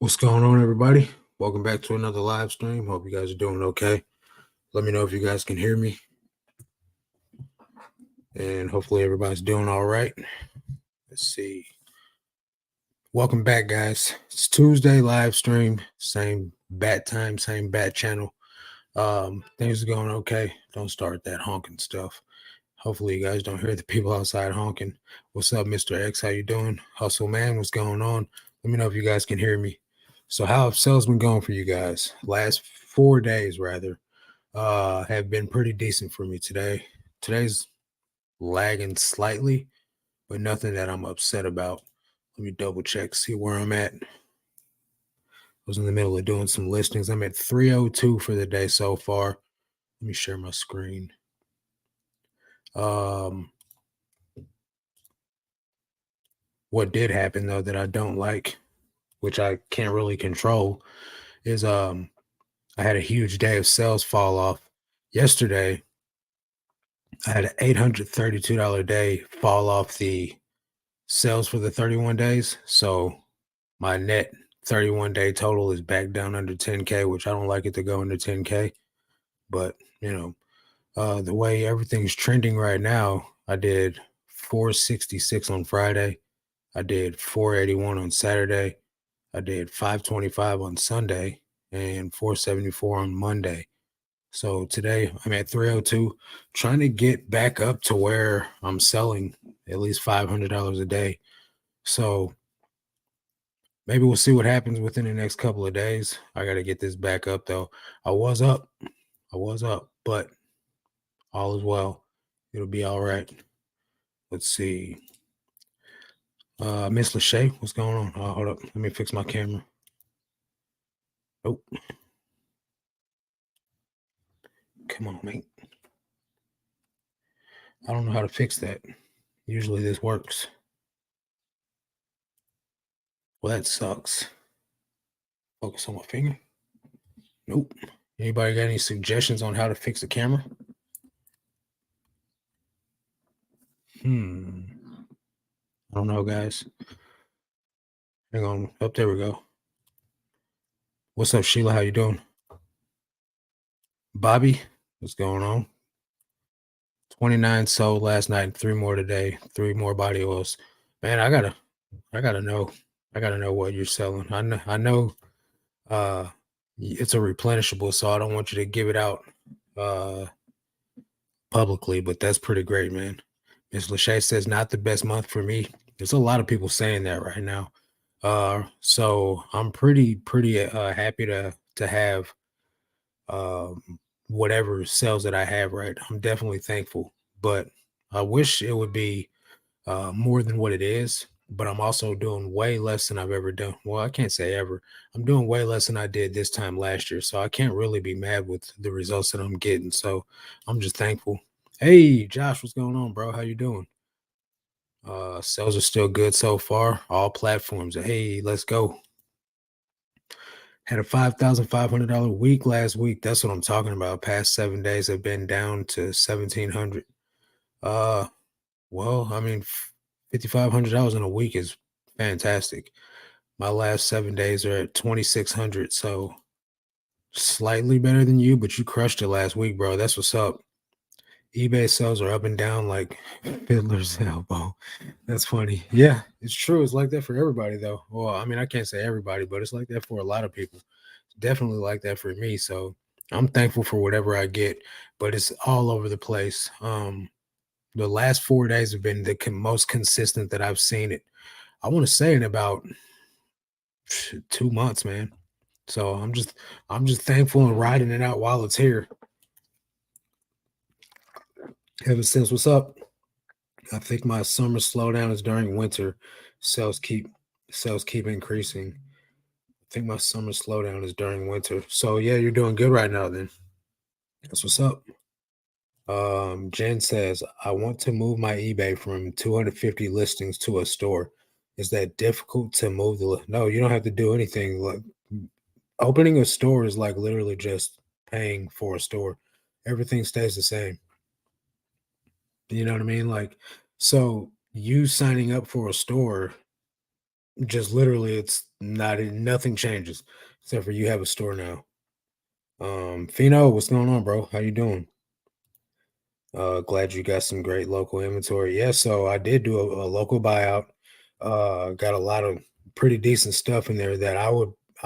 What's going on, everybody? Welcome back to another live stream. Hope you guys are doing okay. Let me know if you guys can hear me. And hopefully everybody's doing all right. Let's see. Welcome back, guys. It's Tuesday live stream. Same bat time, same bat channel. Things are going okay. Don't start that honking stuff. Hopefully you guys don't hear the people outside honking. What's up, Mr. X? How you doing? Hustle man, what's going on? Let me know if you guys can hear me. So how have sales been going for you guys? Last 4 days, rather, have been pretty decent for me today. Today's lagging slightly, but nothing that I'm upset about. Let me double check, see where I'm at. I was in the middle of doing some listings. I'm at 302 for the day so far. Let me share my screen. What did happen though that I don't like, which I can't really control, is I had a huge day of sales fall off. Yesterday, I had an $832 day fall off the sales for the 31 days. So my net 31 day total is back down under 10K, which I don't like it to go under 10K. But the way everything's trending right now, I did 466 on Friday. I did 481 on Saturday. I did 525 on Sunday and 474 on Monday. So today I'm at 302, trying to get back up to where I'm selling at least $500 a day. So maybe we'll see what happens within the next couple of days. I got to get this back up though. I was up, but all is well. It'll be all right. Let's see. Miss Lachey, what's going on? Hold up. Let me fix my camera. Oh, come on, mate. I don't know how to fix that. Usually this works. Well, that sucks. Focus on my finger. Nope. Anybody got any suggestions on how to fix the camera? I don't know, guys. Hang on. Oh, there we go. What's up, Sheila? How you doing? Bobby, what's going on? 29 sold last night, 3 more today, 3 more body oils. Man, I gotta know. I gotta know what you're selling. I know it's a replenishable, so I don't want you to give it out publicly, but that's pretty great, man. Ms. Lachey says not the best month for me. There's a lot of people saying that right now. So I'm pretty happy to have whatever sales that I have, right? I'm definitely thankful, but I wish it would be more than what it is. But I'm also doing way less than I've ever done. Well, I can't say ever. I'm doing way less than I did this time last year. So I can't really be mad with the results that I'm getting. So I'm just thankful. Hey, Josh, what's going on, bro? How you doing? Sales are still good so far. All platforms. Hey, let's go. Had a $5,500 week last week. That's what I'm talking about. Past 7 days have been down to 1,700. Well, I mean, $5,500 in a week is fantastic. My last 7 days are at 2,600, so slightly better than you, but you crushed it last week, bro. That's what's up. eBay sales are up and down like Fiddler's elbow. That's funny. Yeah, it's true. It's like that for everybody, though. Well, I mean, I can't say everybody, but it's like that for a lot of people. It's definitely like that for me. So I'm thankful for whatever I get, but it's all over the place. The last 4 days have been the most consistent that I've seen it. I want to say in about 2 months, man. So I'm just thankful and riding it out while it's here. Ever since what's up? I think my summer slowdown is during winter. Sales keep increasing. I think my summer slowdown is during winter. So yeah, you're doing good right now then. That's what's up. Jen says, I want to move my eBay from 250 listings to a store. Is that difficult to move no, you don't have to do anything. Like opening a store is like literally just paying for a store. Everything stays the same. You know what I mean? Like, so you signing up for a store Just literally, it's not nothing changes except for you have a store now. Fino, what's going on, bro? How you doing? Glad you got some great local inventory. Yeah, so I did do a local buyout. Got a lot of pretty decent stuff in there that I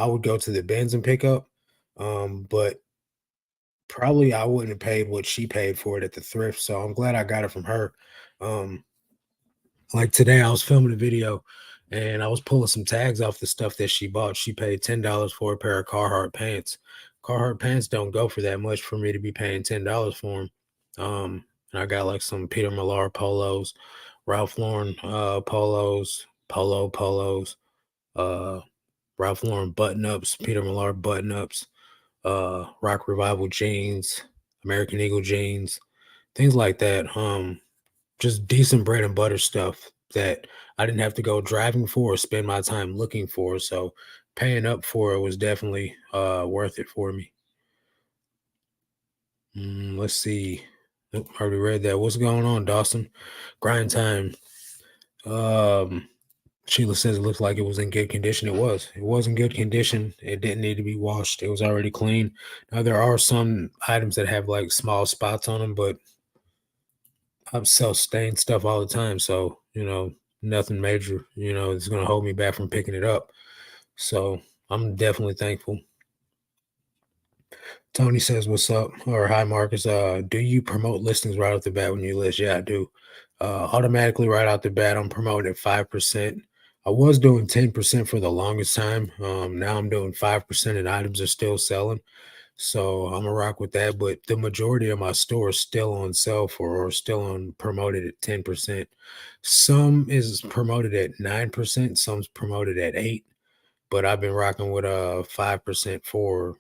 would go to the bins and pick up. But probably I wouldn't have paid what she paid for it at the thrift. So I'm glad I got it from her. Um, like today, I was filming a video and I was pulling some tags off the stuff that she bought. She paid $10 for a pair of Carhartt pants. Carhartt pants don't go for that much for me to be paying $10 for them. And I got like some Peter Millar polos, Ralph Lauren polos, uh, Ralph Lauren button ups, Peter Millar button ups, Rock Revival jeans, American Eagle jeans, things like that. Just decent bread and butter stuff that I didn't have to go driving for or spend my time looking for. So paying up for it was definitely worth it for me. Let's see. Nope, already read that. What's going on, Dawson? Grind time. Um, Sheila says it looks like it was in good condition. It was. It was in good condition. It didn't need to be washed. It was already clean. Now there are some items that have like small spots on them, but I sell stained stuff all the time, so nothing major. Is going to hold me back from picking it up. So I'm definitely thankful. Tony says, "What's up?" Or hi, Marcus. Do you promote listings right off the bat when you list? Yeah, I do. Automatically right out the bat, I'm promoting at 5%. I was doing 10% for the longest time. Now I'm doing 5%, and items are still selling. So I'm gonna rock with that. But the majority of my store is still on sale for or still on promoted at 10%. Some is promoted at 9%, some's promoted at 8. But I've been rocking with 5% for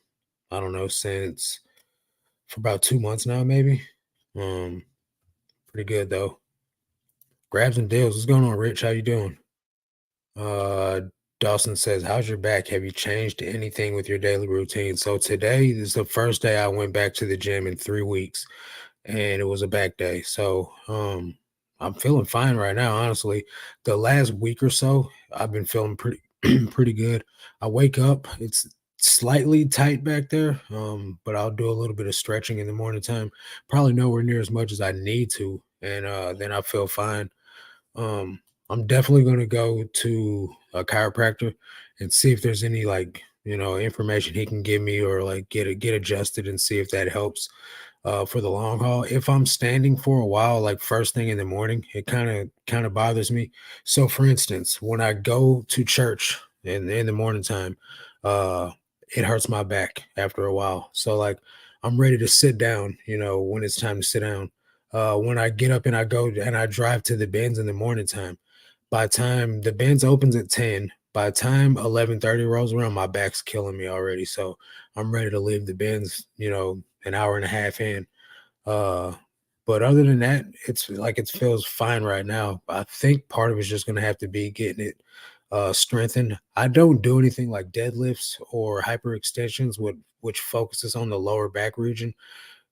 I don't know, since for about 2 months now, maybe. Um, Pretty good though. Grabs and deals. What's going on, Rich? How you doing? Uh Dawson says, "How's your back? Have you changed anything with your daily routine?" So today is the first day I went back to the gym in 3 weeks, and it was a back day. So I'm feeling fine right now, honestly. The last week or so, I've been feeling pretty pretty good. I wake up, it's slightly tight back there, but I'll do a little bit of stretching in the morning time. Probably nowhere near as much as I need to, and then I feel fine. I'm definitely going to go to a chiropractor and see if there's any like information he can give me or like get adjusted and see if that helps for the long haul. If I'm standing for a while, like first thing in the morning, it kind of bothers me. So, for instance, when I go to church in the morning time, uh, it hurts my back after a while. So, like, I'm ready to sit down. When it's time to sit down. When I get up and I go and I drive to the bins in the morning time, by time the bins opens at 10, by time 11:30 rolls around, my back's killing me already. So I'm ready to leave the bins, an hour and a half in. Uh, but other than that, it's like it feels fine right now. I think part of it's just gonna have to be getting it strengthened. I don't do anything like deadlifts or hyper extensions, which focuses on the lower back region.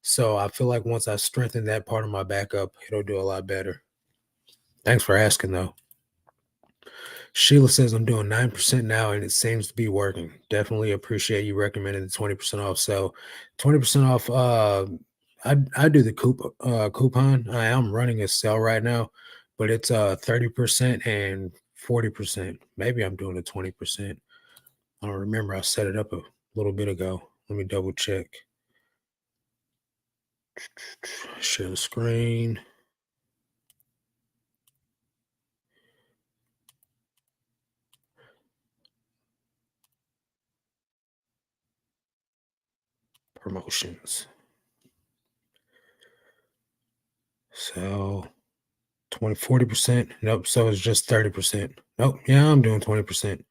So I feel like once I strengthen that part of my back up, it'll do a lot better. Thanks for asking though. Sheila says I'm doing 9% now and it seems to be working. Definitely appreciate you recommending the 20% off. So 20% off. I do the coupon. I am running a sale right now, but it's 30% and 40%. Maybe I'm doing a 20%. I don't remember. I set it up a little bit ago. Let me double check. Share the screen. Promotions. So 40%. Nope. So it's just 30%. Nope. Yeah, I'm doing 20%.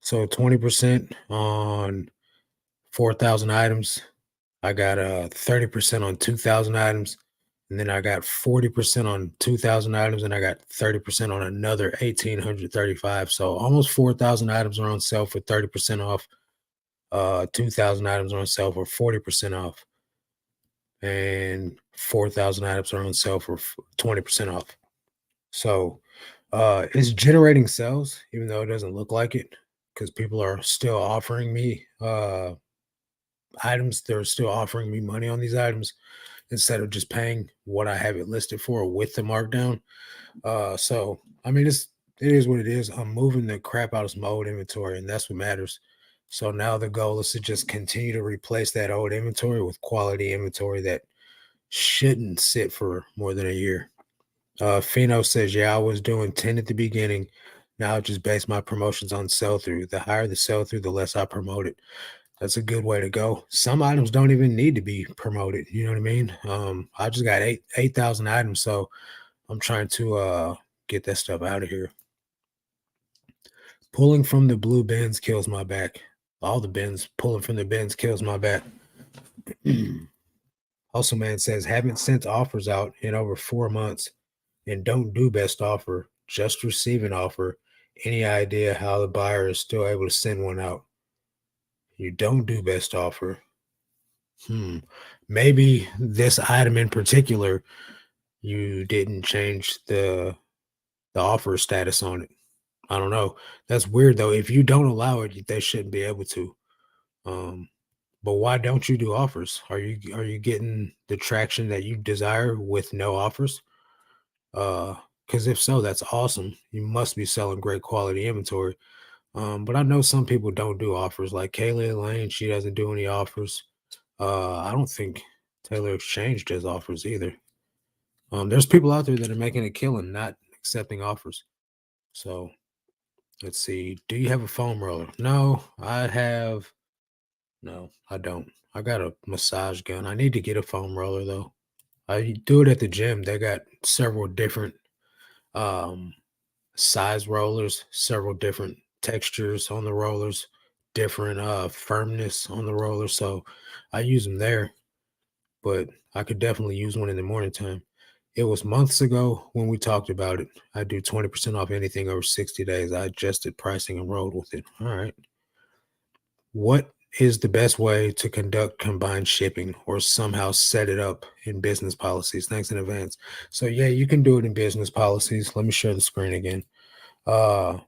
So 20% on 4,000 items. I got 30% on 2,000 items. And then I got 40% on 2,000 items. And I got 30% on another 1,835. So almost 4,000 items are on sale for 30% off. 2,000 items are on sale for 40% off. And 4,000 items are on sale for 20% off. So It's generating sales, even though it doesn't look like it, because people are still offering me items. They're still offering me money on these items instead of just paying what I have it listed for with the markdown. So I mean, it is what it is. I'm moving the crap out of some old inventory, and that's what matters. So now the goal is to just continue to replace that old inventory with quality inventory that shouldn't sit for more than a year. Fino says, yeah, I was doing 10 at the beginning. Now I just base my promotions on sell through. The higher the sell through, the less I promote it. That's a good way to go. Some items don't even need to be promoted. You know what I mean? I just got 8,000 items, so I'm trying to get that stuff out of here. Pulling from the blue bins kills my back. All the bins, pulling from the bins kills my back. Also, man says, haven't sent offers out in over 4 months and don't do best offer, just receive an offer. Any idea how the buyer is still able to send one out? You don't do best offer. Maybe this item in particular, you didn't change the offer status on it. I don't know. That's weird though. If you don't allow it, they shouldn't be able to. Um, but why don't you do offers? Are you getting the traction that you desire with no offers? Because if so, that's awesome. You must be selling great quality inventory. But I know some people don't do offers. Like Kayla Lane, she doesn't do any offers. I don't think Taylor Exchange does offers either. There's people out there that are making a killing, not accepting offers. So let's see. Do you have a foam roller? No, I have. No, I don't. I got a massage gun. I need to get a foam roller though. I do it at the gym. They got several different um size rollers, several different textures on the rollers, different firmness on the roller. So I use them there, but I could definitely use one in the morning time. It was months ago when we talked about it. I do 20% off anything over 60 days. I adjusted pricing and rolled with it. All right. What is the best way to conduct combined shipping or somehow set it up in business policies? Thanks in advance. So yeah, you can do it in business policies. Let me share the screen again. Uh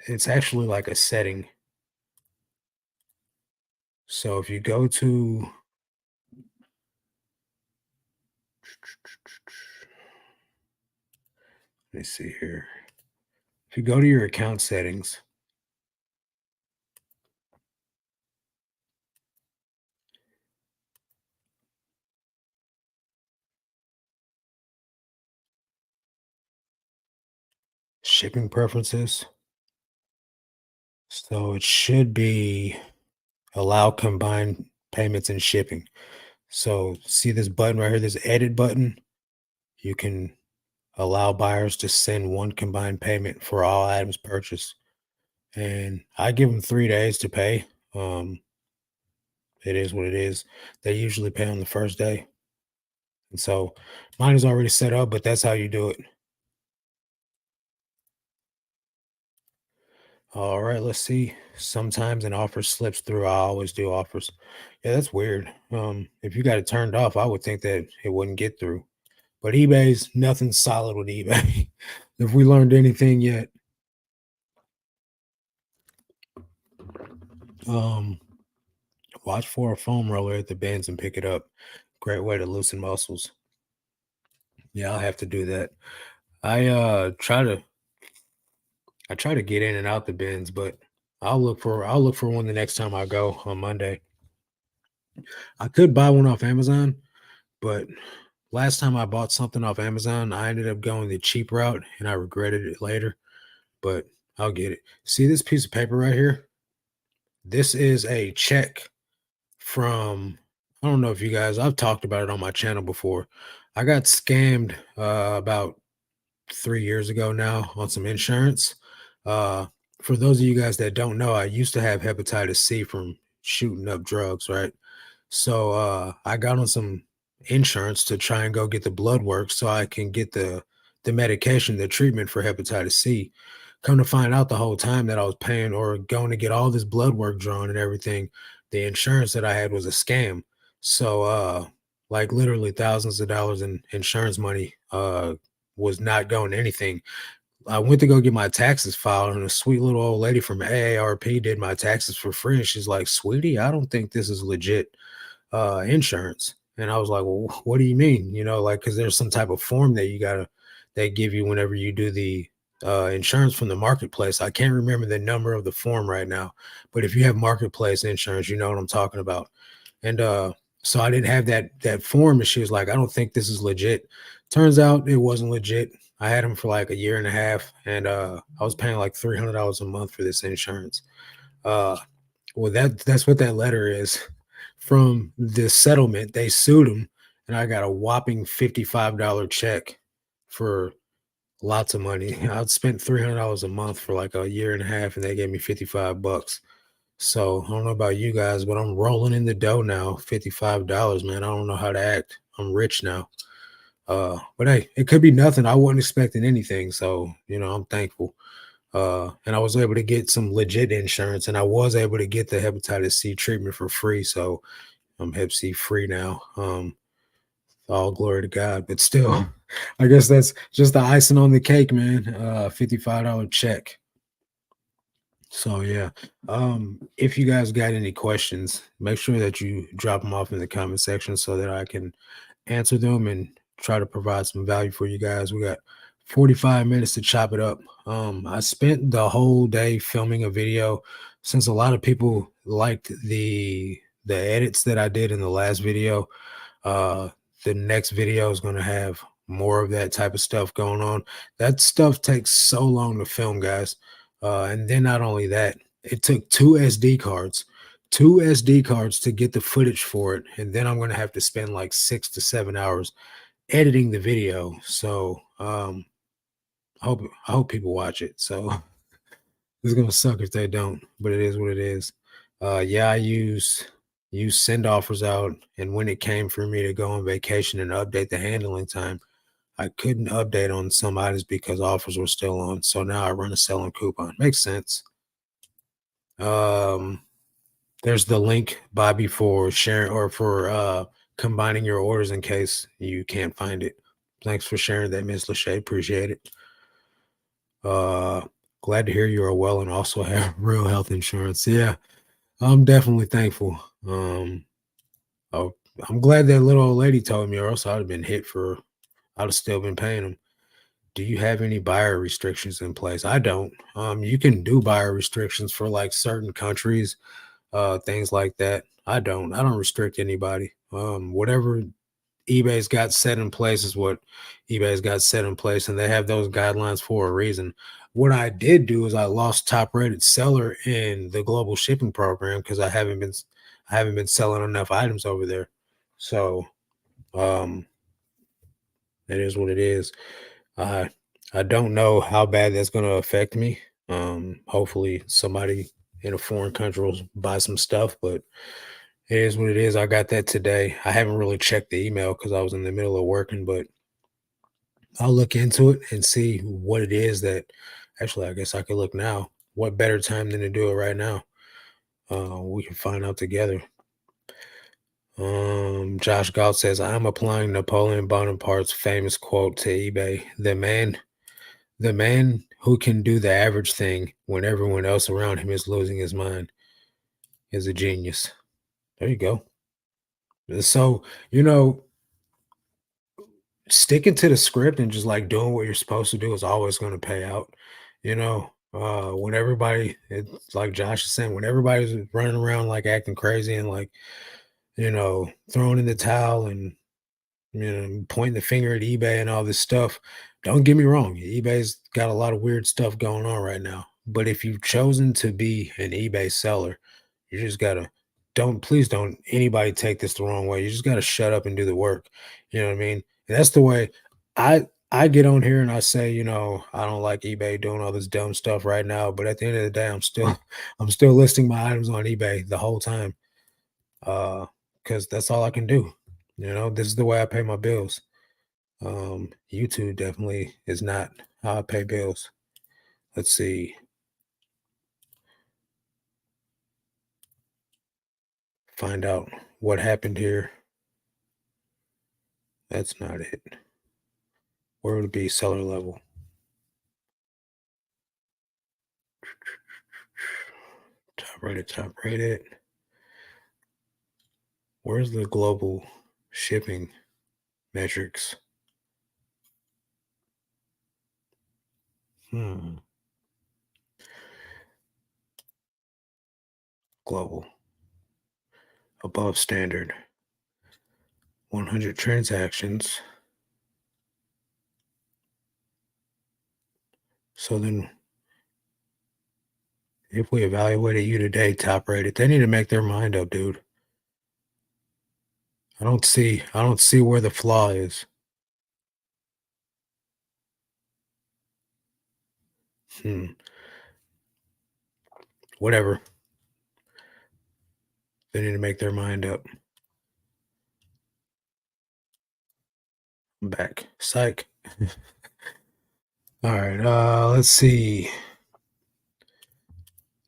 it's actually like a setting. So if you go to, let me see here. If you go to your account settings, shipping preferences. So it should be allow combined payments and shipping. So see this button right here, this edit button. You can allow buyers to send one combined payment for all items purchased. And I give them 3 days to pay. Um, it is what it is. They usually pay on the first day. And so mine is already set up, but that's how you do it. All right, let's see. Sometimes an offer slips through. I always do offers. Yeah, that's weird. If you got it turned off, I would think that it wouldn't get through. But eBay's nothing solid with eBay. If we learned anything yet, um, watch for a foam roller at the bends and pick it up. Great way to loosen muscles. Yeah, I'll have to do that. I try to get in and out the bins, but I'll look for one the next time I go on Monday. I could buy one off Amazon, but last time I bought something off Amazon, I ended up going the cheap route and I regretted it later, but I'll get it. See this piece of paper right here? This is a check from, I don't know if you guys, I've talked about it on my channel before. I got scammed about 3 years ago now on some insurance. Uh, for those of you guys that don't know, I used to have hepatitis C from shooting up drugs, right? So I got on some insurance to try and go get the blood work so I can get the medication, the treatment for hepatitis C. Come to find out the whole time that I was paying or going to get all this blood work drawn and everything, the insurance that I had was a scam. So like literally thousands of dollars in insurance money was not going anything. I went to go get my taxes filed, and a sweet little old lady from AARP did my taxes for free. And she's like, "Sweetie, I don't think this is legit insurance." And I was like, "Well, what do you mean?" Like, because there's some type of form that they give you whenever you do the insurance from the marketplace. I can't remember the number of the form right now, but if you have marketplace insurance, you know what I'm talking about. And so I didn't have that form, and she was like, "I don't think this is legit." Turns out it wasn't legit. I had them for like a year and a half, and I was paying like $300 a month for this insurance. Uh, well, that's what that letter is. From the settlement, they sued him, and I got a whopping $55 check for lots of money. I'd spent $300 a month for like a year and a half, and they gave me 55 bucks. So I don't know about you guys, but I'm rolling in the dough now. $55, man. I don't know how to act. I'm rich now. But hey, it could be nothing. I wasn't expecting anything. So, I'm thankful. And I was able to get some legit insurance, and I was able to get the hepatitis C treatment for free. So I'm Hep C free now. All glory to God. But still, I guess that's just the icing on the cake, man. $55 check. So yeah. If you guys got any questions, make sure that you drop them off in the comment section so that I can answer them and try to provide some value for you guys. We got 45 minutes to chop it up. I spent the whole day filming a video since a lot of people liked the edits that I did in the last video. uh the next video is going to have more of that type of stuff going on. That stuff takes so long to film, guys. And then not only that, it took two SD cards to get the footage for it, and then I'm going to have to spend like 6 to 7 hours editing the video. So I hope people watch it. So it's gonna suck if they don't, but it is what it is. Yeah, I use send offers out, and when it came for me to go on vacation and update the handling time, I couldn't update on some items because offers were still on. So now I run a selling coupon. Makes sense. Um, there's the link, Bobby, for sharing or for combining your orders in case you can't find it. Thanks for sharing that, Miss Lachey. Appreciate it. Uh, glad to hear you are well and also have real health insurance. Yeah, I'm definitely thankful. Oh, I'm glad that little old lady told me, or else I'd have been hit for. I'd have still been paying them. Do you have any buyer restrictions in place? I don't. You can do buyer restrictions for like certain countries, things like that. I don't. I don't restrict anybody. Whatever eBay's got set in place is what eBay's got set in place, and they have those guidelines for a reason. What I did do is I lost top rated seller in the global shipping program because I haven't been selling enough items over there. So um it is what it is. I I don't know how bad that's going to affect me. Hopefully somebody in a foreign country will buy some stuff, but it is what it is. I got that today. I haven't really checked the email because I was in the middle of working, but I'll look into it and see what it is that actually I guess I could look now. What better time than to do it right now? We can find out together. Josh Galt says, I'm applying Napoleon Bonaparte's famous quote to eBay. The man who can do the average thing when everyone else around him is losing his mind is a genius. There you go. So, sticking to the script and just like doing what you're supposed to do is always going to pay out. When everybody, it's like Josh is saying, when everybody's running around like acting crazy and like, throwing in the towel and pointing the finger at eBay and all this stuff. Don't get me wrong, eBay's got a lot of weird stuff going on right now. But if you've chosen to be an eBay seller, you just gotta please don't anybody take this the wrong way. You just gotta shut up and do the work. You know what I mean? And that's the way I get on here and I say, I don't like eBay doing all this dumb stuff right now. But at the end of the day, I'm still listing my items on eBay the whole time. Because that's all I can do. This is the way I pay my bills. YouTube definitely is not how I pay bills. Let's see. Find out what happened here. That's not it. Where would it be seller level? Top rated, top rated. Where's the global shipping metrics? Hmm. Global. Above standard. 100 transactions. So then if we evaluated you today, top rated, they need to make their mind up, dude. I don't see where the flaw is. Hmm. Whatever. They need to make their mind up. I'm back. Psych. All right. Let's see.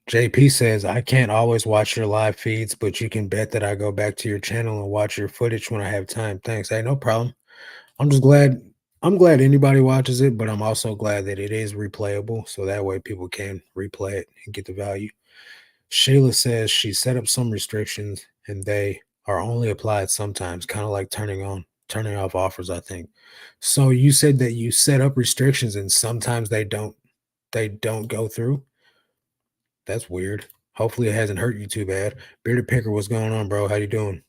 JP says, I can't always watch your live feeds, but you can bet that I go back to your channel and watch your footage when I have time. Thanks. Hey, no problem. I'm just glad I'm glad anybody watches it, but I'm also glad that it is replayable. So that way people can replay it and get the value. Shayla says she set up some restrictions and they are only applied sometimes, kind of like turning off offers, I think. So you said that you set up restrictions and sometimes they don't go through. That's weird. Hopefully it hasn't hurt you too bad. Bearded Picker, what's going on, bro? How you doing?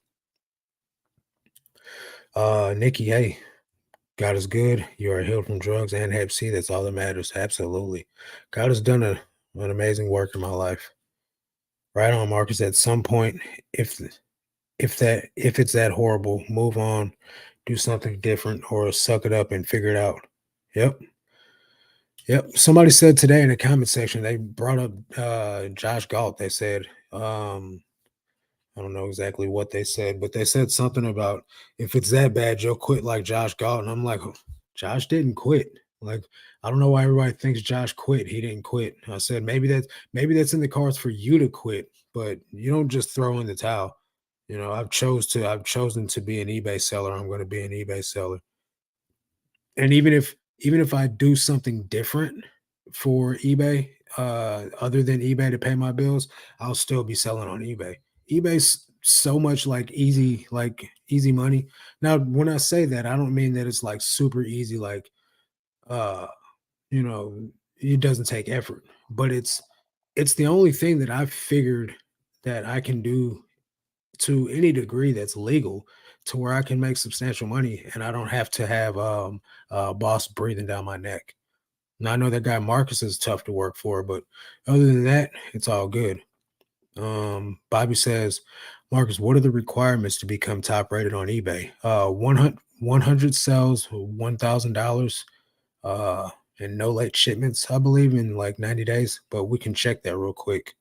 Nikki, hey, God is good. You are healed from drugs and Hep C. That's all that matters. Absolutely. God has done an amazing work in my life. Right on, Marcus. At some point, if if it's that horrible, move on, do something different, or suck it up and figure it out. Yep. Yep. Somebody said today in the comment section, they brought up Josh Galt. They said, I don't know exactly what they said, but they said something about if it's that bad, you'll quit like Josh Galt. And I'm like, Josh didn't quit. Like, I don't know why everybody thinks Josh quit. He didn't quit. I said maybe that's in the cards for you to quit, but you don't just throw in the towel. I've chosen to be an eBay seller. I'm going to be an eBay seller. And even if I do something different for eBay, other than eBay to pay my bills, I'll still be selling on eBay. eBay's so much like easy money. Now, when I say that, I don't mean that it's like super easy, like uh, you know, it doesn't take effort, but it's the only thing that I've figured that I can do to any degree that's legal to where I can make substantial money and I don't have to have a boss breathing down my neck. Now I know that guy Marcus is tough to work for, but other than that, it's all good. Bobby says, Marcus, what are the requirements to become top rated on eBay? 100 sells, $1,000, uh, and no late shipments, I believe, in like 90 days, but we can check that real quick.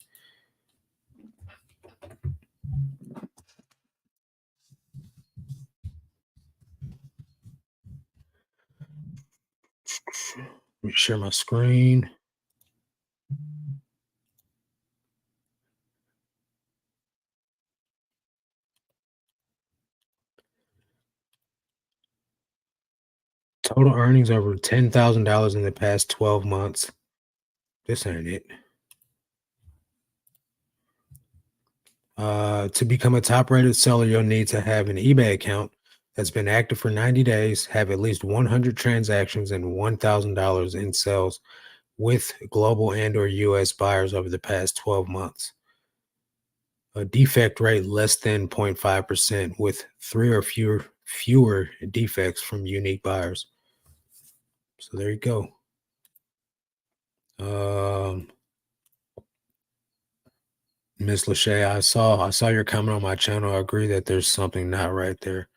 Let me share my screen. Total earnings over $10,000 in the past 12 months. This ain't it. To become a top rated seller, you'll need to have an eBay account that's been active for 90 days, have at least 100 transactions and $1,000 in sales with global and or US buyers over the past 12 months. A defect rate less than 0.5% with three or fewer defects from unique buyers. So there you go. Miss Lachey, I saw your comment on my channel. I agree that there's something not right there.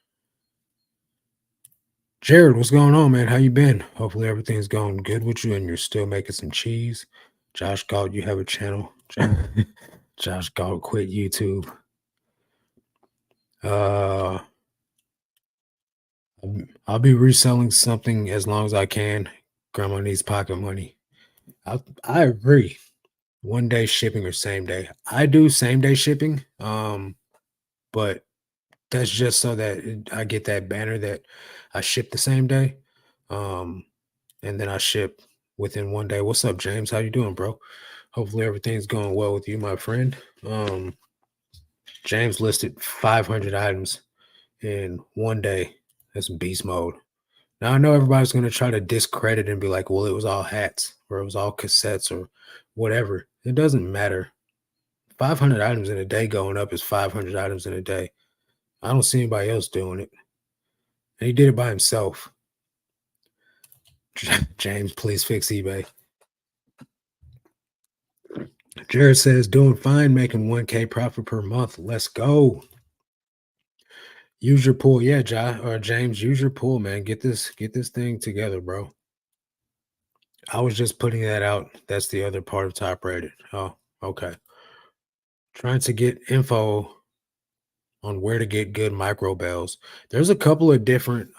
Jared, what's going on, man? How you been? Hopefully everything's going good with you and you're still making some cheese. Josh Galt, you have a channel. Josh Galt quit YouTube. Uh I'll be reselling something as long as I can. Grandma needs pocket money. I agree. One day shipping or same day. I do same day shipping. But that's just so that I get that banner that I ship the same day. Um, and then I ship within one day. What's up, James? How you doing, bro? Hopefully everything's going well with you, my friend. James listed 500 items in one day. That's beast mode. Now I know everybody's going to try to discredit and be like, well, it was all hats or it was all cassettes or whatever. It doesn't matter. 500 items in a day going up is 500 items in a day. I don't see anybody else doing it. And he did it by himself. James, please fix eBay. Jared says, doing fine, making 1K profit per month. Let's go. Use your pool. Yeah, James, use your pool, man. Get this thing together, bro. I was just putting that out. That's the other part of top rated. Oh, okay. Trying to get info on where to get good micro bells. There's a couple of different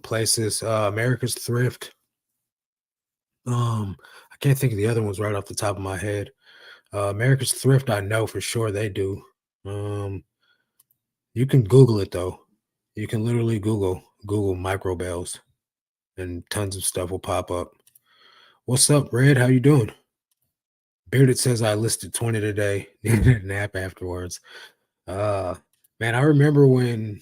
places. America's Thrift. I can't think of the other ones right off the top of my head. America's Thrift, I know for sure they do. You can Google it though. You can literally Google micro bells, and tons of stuff will pop up. What's up, Red? How you doing? Bearded says I listed 20 today. Needed a nap afterwards. Uh Man, I remember when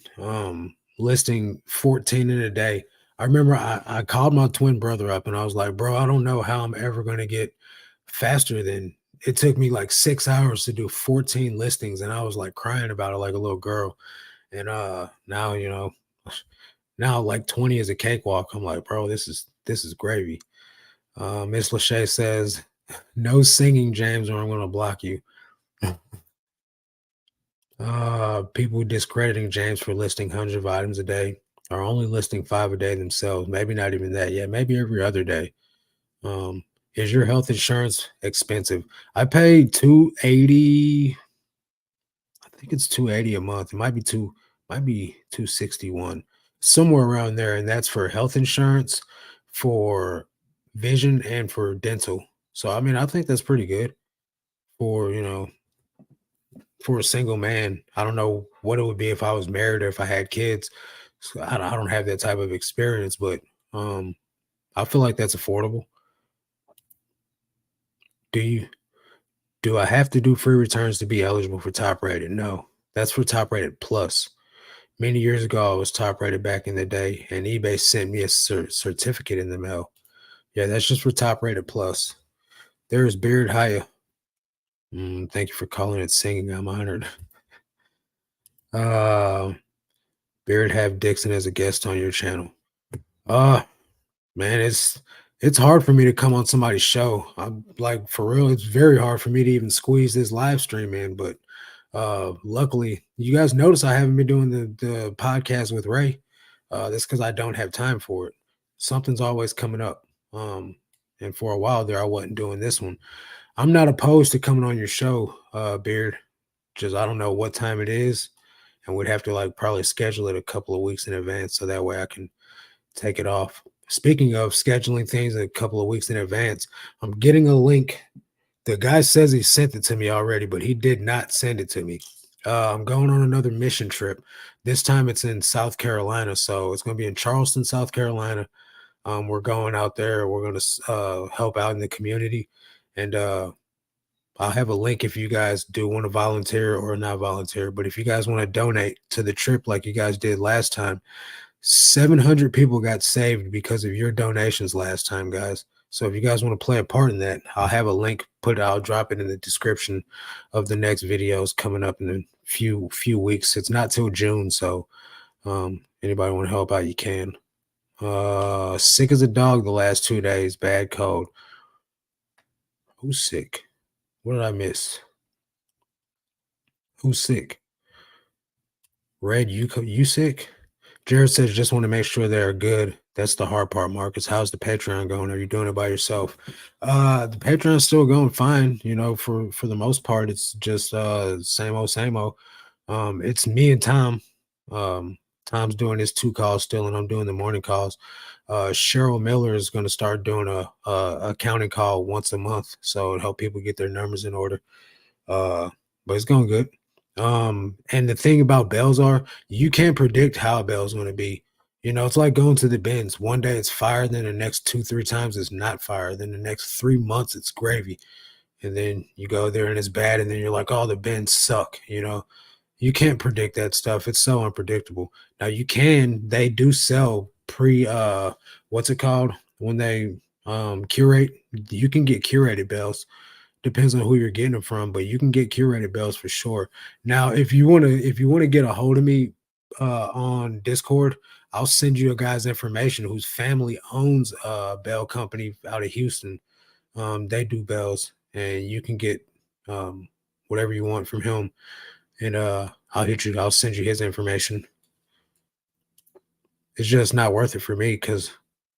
listing 14 in a day. I remember I called my twin brother up and I was like, bro, I don't know how I'm ever gonna get faster than it took me like 6 hours to do 14 listings, and I was like crying about it like a little girl. And now, now like 20 is a cakewalk. I'm like, bro, this is gravy. Miss Lachey says, no singing, James, or I'm gonna block you. People discrediting James for listing hundreds of items a day are only listing 5 a day themselves. Maybe not even that. Yeah, maybe every other day. Um, is your health insurance expensive? I pay 280. I think it's 280 a month. It might be 261, somewhere around there. And that's for health insurance, for vision, and for dental. So I mean, I think that's pretty good for, for a single man. I don't know what it would be if I was married or if I had kids. So I don't have that type of experience, but um, I feel like that's affordable. Do you do I have to do free returns to be eligible for top rated? No, that's for top rated plus. Many years ago, I was top rated back in the day, and eBay sent me a certificate in the mail. Yeah, that's just for top rated plus. There's Beard Haya. Thank you for calling it singing. I'm honored. Uh, Beard have Dixon as a guest on your channel. Uh, Man, it's hard for me to come on somebody's show. I'm like, for real, it's very hard for me to even squeeze this live stream in. But luckily, you guys notice I haven't been doing the podcast with Ray. That's because I don't have time for it. Something's always coming up. And for a while there, I wasn't doing this one. I'm not opposed to coming on your show, Beard. Just I don't know what time it is, and we'd have to like probably schedule it a couple of weeks in advance so that way I can take it off. Speaking of scheduling things a couple of weeks in advance, I'm getting a link. The guy says he sent it to me already, but he did not send it to me. I'm going on another mission trip. This time it's in South Carolina. So it's going to be in Charleston, South Carolina. We're going out there. We're going to help out in the community. And I'll have a link if you guys do want to volunteer or not volunteer. But if you guys want to donate to the trip like you guys did last time, 700 people got saved because of your donations last time, guys. So if you guys want to play a part in that, I'll have a link I'll drop it in the description of the next videos coming up in a few weeks. It's not till June, so anybody want to help out, you can. Sick as a dog the last 2 days, bad cold. Who's sick? What did I miss? Who's sick? Red, you sick? Jared says, just want to make sure they're good. That's the hard part, Marcus. How's the Patreon going? Are you doing it by yourself? The Patreon's still going fine. For the most part, it's just same old, same old. It's me and Tom. Tom's doing his 2 calls still, and I'm doing the morning calls. Cheryl Miller is going to start doing a accounting call once a month, so it'll help people get their numbers in order. But it's going good. And the thing about bells are you can't predict how a bell's going to be. It's like going to the bins. One day it's fire, then the next 2, 3 times it's not fire. Then the next 3 months it's gravy. And then you go there and it's bad, and then you're like, "Oh, the bins suck," you know? You can't predict that stuff. It's so unpredictable. Now they do sell what's it called? When they curate, you can get curated bells. Depends on who you're getting them from, but you can get curated bells for sure. Now, if you want to get a hold of me on Discord, I'll send you a guy's information whose family owns a bell company out of Houston. They do bells, and you can get um whatever you want from him. And I'll send you his information. It's just not worth it for me because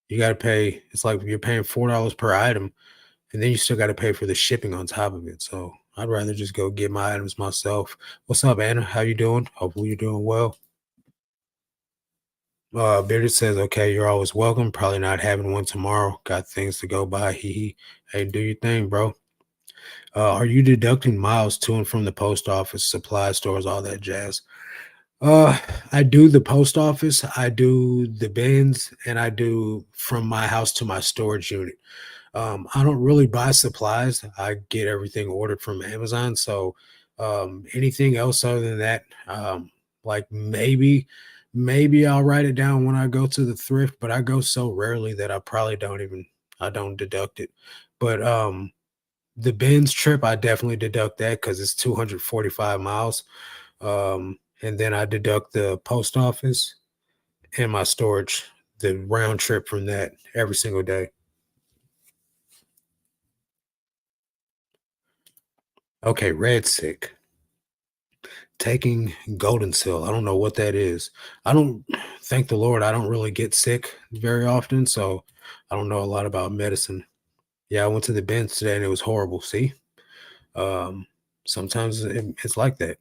you got to pay. It's like you're paying $4 per item, and then you still got to pay for the shipping on top of it. So I'd rather just go get my items myself. What's up, Anna? How you doing? Hopefully you're doing well. Bearded says, "Okay, you're always welcome. Probably not having one tomorrow. Got things to go by. Hee hee. Hey, do your thing, bro. Are you deducting miles to and from the post office, supply stores, all that jazz?" Uh, I do the post office, I do the bins, and I do from my house to my storage unit. I don't really buy supplies. I get everything ordered from Amazon. So anything else other than that, like maybe I'll write it down when I go to the thrift, but I go so rarely that I don't deduct it. But the bins trip, I definitely deduct that because it's 245 miles. And then I deduct the post office and my storage, the round trip from that every single day. Okay, red sick. Taking golden seal. I don't know what that is. I don't thank the Lord. I don't really get sick very often, so I don't know a lot about medicine. Yeah, I went to the bench today and it was horrible. See, um, sometimes it's like that.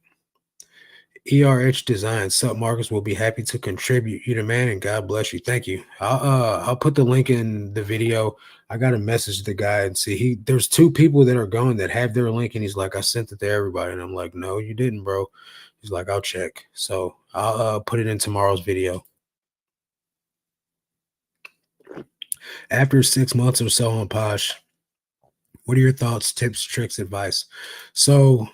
ERH Design Sub Marcus will be happy to contribute. You the man, and God bless you. Thank you. I'll put the link in the video. I got to message the guy and see there's two people that are going that have their link, and he's like, I sent it to everybody, and I'm like, no, you didn't, bro. He's like, I'll check. So I'll put it in tomorrow's video. After 6 months or so on Posh, what are your thoughts, tips, tricks, advice? So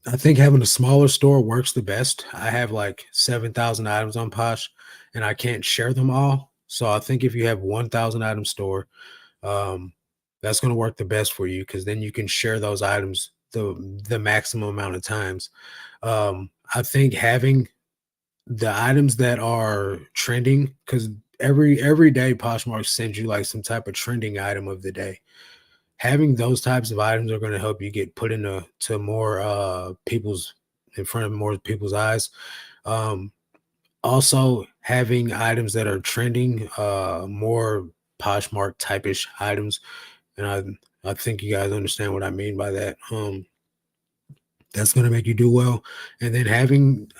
I think having a smaller store works the best. I have like 7,000 items on Posh and I can't share them all. So I think if you have 1,000 item store, um, that's going to work the best for you because then you can share those items the maximum amount of times. I think having the items that are trending because every day Poshmark sends you like some type of trending item of the day. Having those types of items are going to help you get put into to more people's in front of more people's eyes. Um, Also having items that are trending, more Poshmark type-ish items, and I think you guys understand what I mean by that. That's going to make you do well. And then having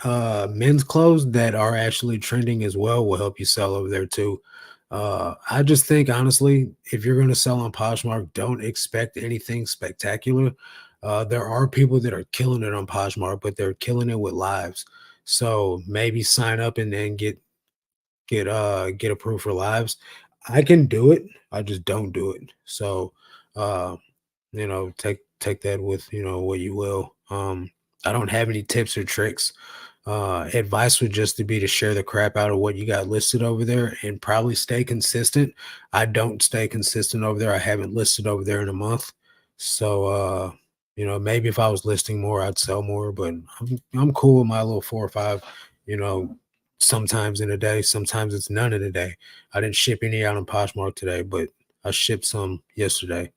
men's clothes that are actually trending as well will help you sell over there too. I just think honestly, if you're going to sell on Poshmark, don't expect anything spectacular. There are people that are killing it on Poshmark, but they're killing it with lives. So maybe sign up and then get approved for lives. I can do it. I just don't do it. So uh take that with what you will. I don't have any tips or tricks. Advice would just to be to share the crap out of what you got listed over there and probably stay consistent. I don't stay consistent over there. I haven't listed over there in a month. So maybe if I was listing more I'd sell more, but I'm cool with my little 4 or 5, you know sometimes in a day, sometimes it's none in a day. I didn't ship any out on Poshmark today, but I shipped some yesterday.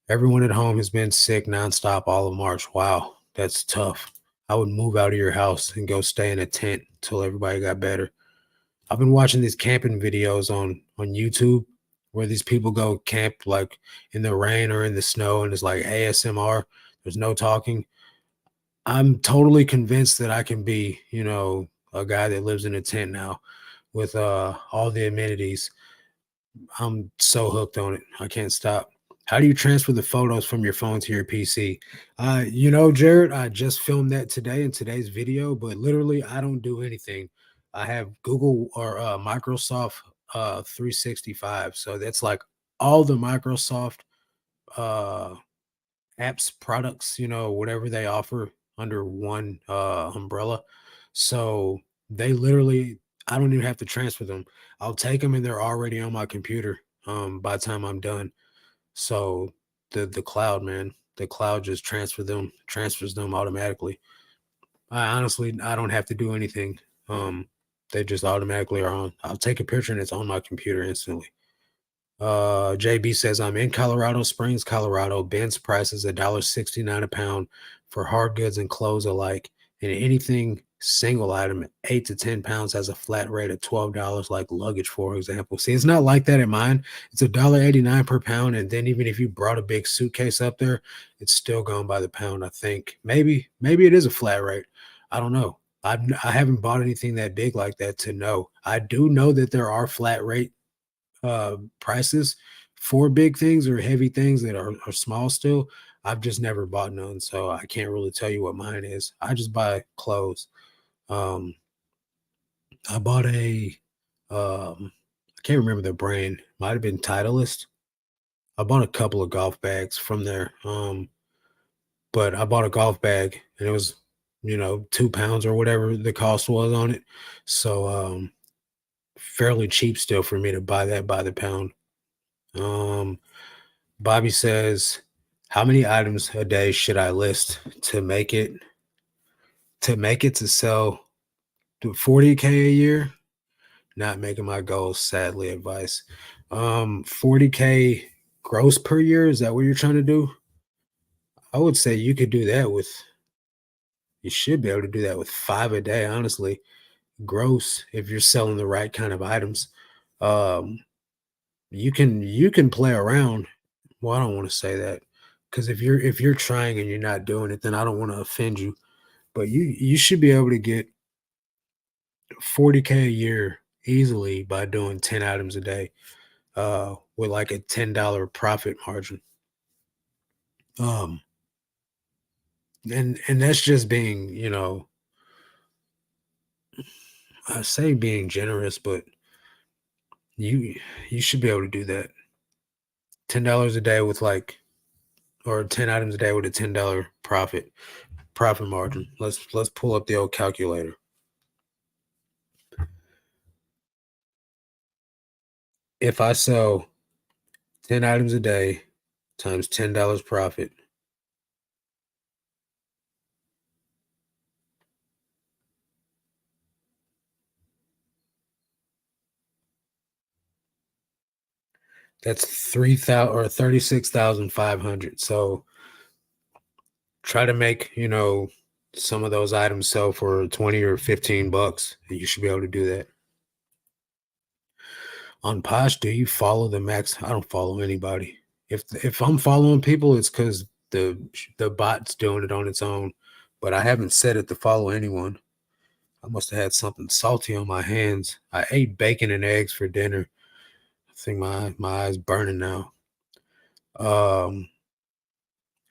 Everyone at home has been sick nonstop all of March. Wow, that's tough. I would move out of your house and go stay in a tent until everybody got better. I've been watching these camping videos on YouTube where these people go camp like in the rain or in the snow and it's like ASMR. There's no talking. I'm totally convinced that I can be, a guy that lives in a tent now with all the amenities. I'm so hooked on it. I can't stop. How do you transfer the photos from your phone to your PC? Jared, I just filmed that today in today's video, but literally I don't do anything. I have Google or Microsoft 365. So that's like all the Microsoft uh apps, products, whatever they offer under one umbrella. So they literally, I don't even have to transfer them. I'll take them and they're already on my computer by the time I'm done. So the cloud, man, the cloud just transfers them automatically. I don't have to do anything. They just automatically are on. I'll take a picture and it's on my computer instantly. JB says I'm in Colorado Springs, Colorado. Ben's price is $1.69 a pound for hard goods and clothes alike. And anything single item, 8 to 10 pounds, has a flat rate of $12, like luggage, for example. See, it's not like that in mine. It's $1.89 per pound. And then even if you brought a big suitcase up there, it's still going by the pound, I think. Maybe it is a flat rate. I don't know. I haven't bought anything that big like that to know. I do know that there are flat rate prices for big things or heavy things that are small still. I've just never bought none, so I can't really tell you what mine is. I just buy clothes. Um, I bought I can't remember the brand. Might have been Titleist. I bought a couple of golf bags from there. But I bought a golf bag and it was, 2 pounds or whatever the cost was on it. So fairly cheap still for me to buy that by the pound. Um, Bobby says, "How many items a day should I list to make it to sell to 40K a year? Not making my goals, sadly, advice. 40K gross per year, is that what you're trying to do? I would say you should be able to do that with 5 a day, honestly, gross, if you're selling the right kind of items. Um, you can play around. Well, I don't want to say that because if you're trying and you're not doing it, then I don't want to offend you. But you should be able to get 40K a year easily by doing 10 items a day, with like a $10 profit margin. Um, and that's just being, I say being generous, but you you should be able to do that. $10 a day with like, or 10 items a day with a $10 profit margin. Let's pull up the old calculator. If I sell 10 items a day times $10 profit, that's 3,000 or 36,500. So try to make, some of those items sell for 20 or 15 bucks. And you should be able to do that. On Posh, do you follow the max? I don't follow anybody. If I'm following people, it's because the bot's doing it on its own. But I haven't set it to follow anyone. I must have had something salty on my hands. I ate bacon and eggs for dinner. I think my eyes burning now. Um,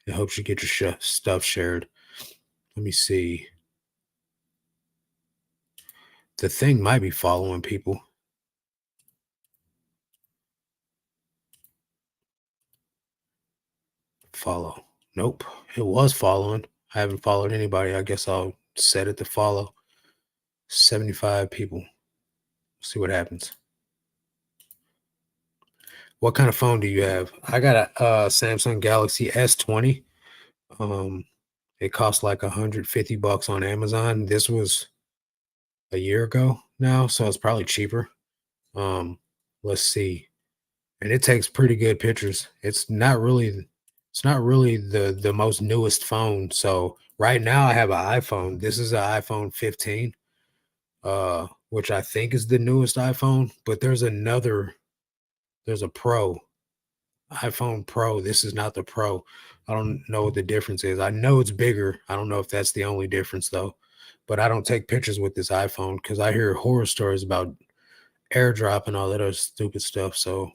it helps you get your stuff shared. Let me see. The thing might be following people. Follow. Nope. It was following. I haven't followed anybody. I guess I'll set it to follow. 75 people. See what happens. What kind of phone do you have? I got a Samsung Galaxy S20. Um, it cost like 150 bucks on Amazon. This was a year ago now, so it's probably cheaper. Um, let's see. And it takes pretty good pictures. It's not really the most newest phone. So right now I have an iPhone. This is an iPhone 15, which I think is the newest iPhone, but there's a Pro, iPhone Pro. This is not the Pro. I don't know what the difference is. I know it's bigger. I don't know if that's the only difference though. But I don't take pictures with this iPhone because I hear horror stories about airdrop and all that other stupid stuff. So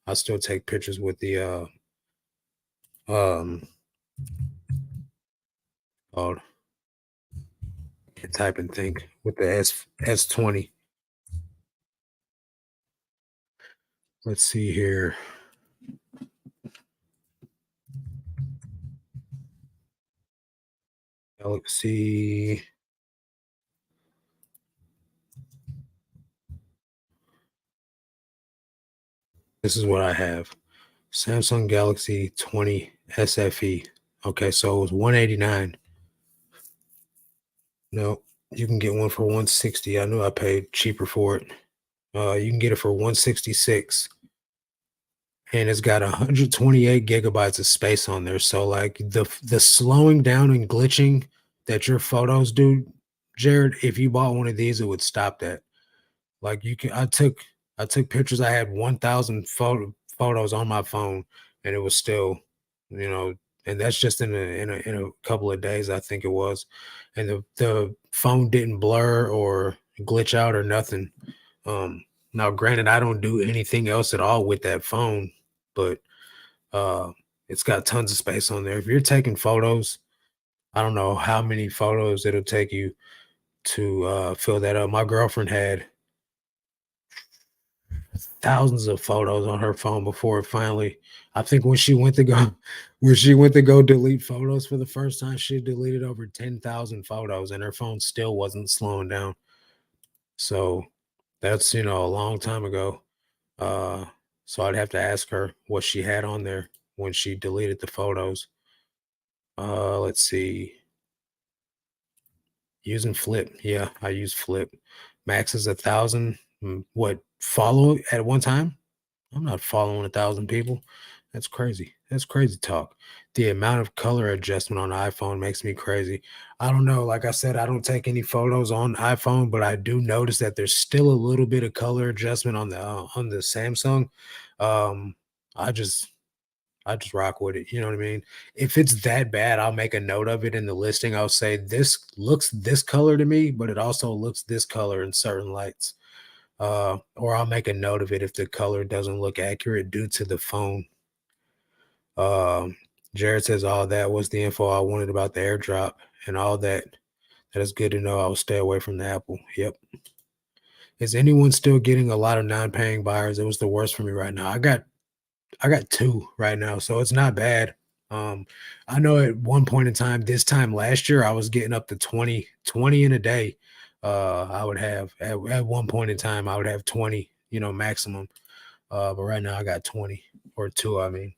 I still take pictures with the um called type and think with the S20. Let's see here. Galaxy. This is what I have. Samsung Galaxy 20 SFE. Okay, so it was 189. No, you can get one for 160. I knew I paid cheaper for it. You can get it for 166, and it's got 128 gigabytes of space on there. So like the slowing down and glitching that your photos do, Jared, if you bought one of these, it would stop that. Like you can I took pictures. I had 1,000 photos on my phone, and it was still, you know, and that's just in a couple of days, I think it was. And the phone didn't blur or glitch out or nothing. Now granted, I don't do anything else at all with that phone, but uh it's got tons of space on there. If you're taking photos, I don't know how many photos it'll take you to fill that up. My girlfriend had thousands of photos on her phone before it finally, I think when she went to go when she went to go delete photos for the first time, she deleted over 10,000 photos and her phone still wasn't slowing down. So that's, a long time ago. Uh so I'd have to ask her what she had on there when she deleted the photos. Let's see. Using Flip. Yeah, I use Flip. Max is 1,000. What, follow at one time? I'm not following 1,000 people. That's crazy. That's crazy talk. The amount of color adjustment on the iPhone makes me crazy. I don't know. Like I said, I don't take any photos on iPhone, but I do notice that there's still a little bit of color adjustment on the Samsung. Um, I just I just rock with it. You know what I mean? If it's that bad, I'll make a note of it in the listing. I'll say this looks this color to me, but it also looks this color in certain lights. Or I'll make a note of it if the color doesn't look accurate due to the phone. Um, Jared says all that was the info I wanted about the airdrop and all that. That is good to know. I will stay away from the Apple. Yep. Is anyone still getting a lot of non-paying buyers? It was the worst for me right now. I got 2 right now, so it's not bad. Um, I know at one point in time, this time last year, I was getting up to 20 in a day. I would have at one point in time, I would have 20, maximum. But right now I got 20 or 2, I mean.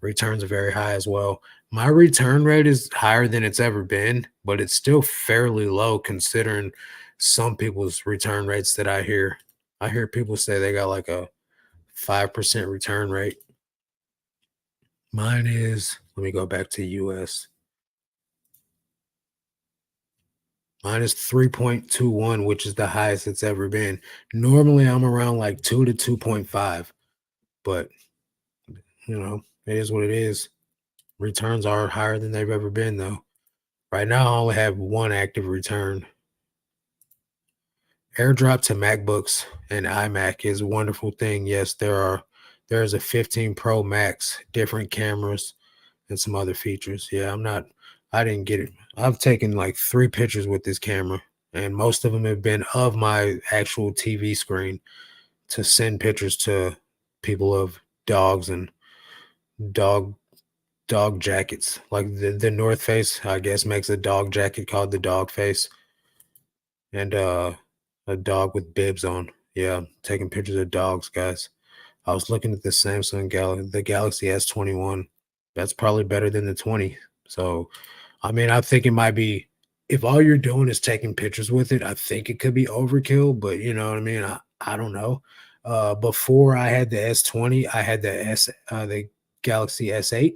Returns are very high as well. My return rate is higher than it's ever been, but it's still fairly low considering some people's return rates that I hear. I hear people say they got like a 5% return rate. Mine is, let me go back to US. Mine is 3.21, which is the highest it's ever been. Normally, I'm around like 2 to 2.5, but it is what it is. Returns are higher than they've ever been, though. Right now, I only have one active return. AirDrop to MacBooks and iMac is a wonderful thing. Yes, there's a 15 Pro Max, different cameras, and some other features. Yeah, I didn't get it. I've taken like 3 pictures with this camera, and most of them have been of my actual TV screen to send pictures to people of dogs and dog dog jackets. Like the North Face, I guess, makes a dog jacket called the Dog Face, and a dog with bibs on. Yeah, taking pictures of dogs, guys. I was looking at the the Galaxy S21. That's probably better than the 20. So, I mean, I think it might be, if all you're doing is taking pictures with it, I think it could be overkill, but you know what I mean? I don't know. Before I had the S20, I had the Galaxy S8,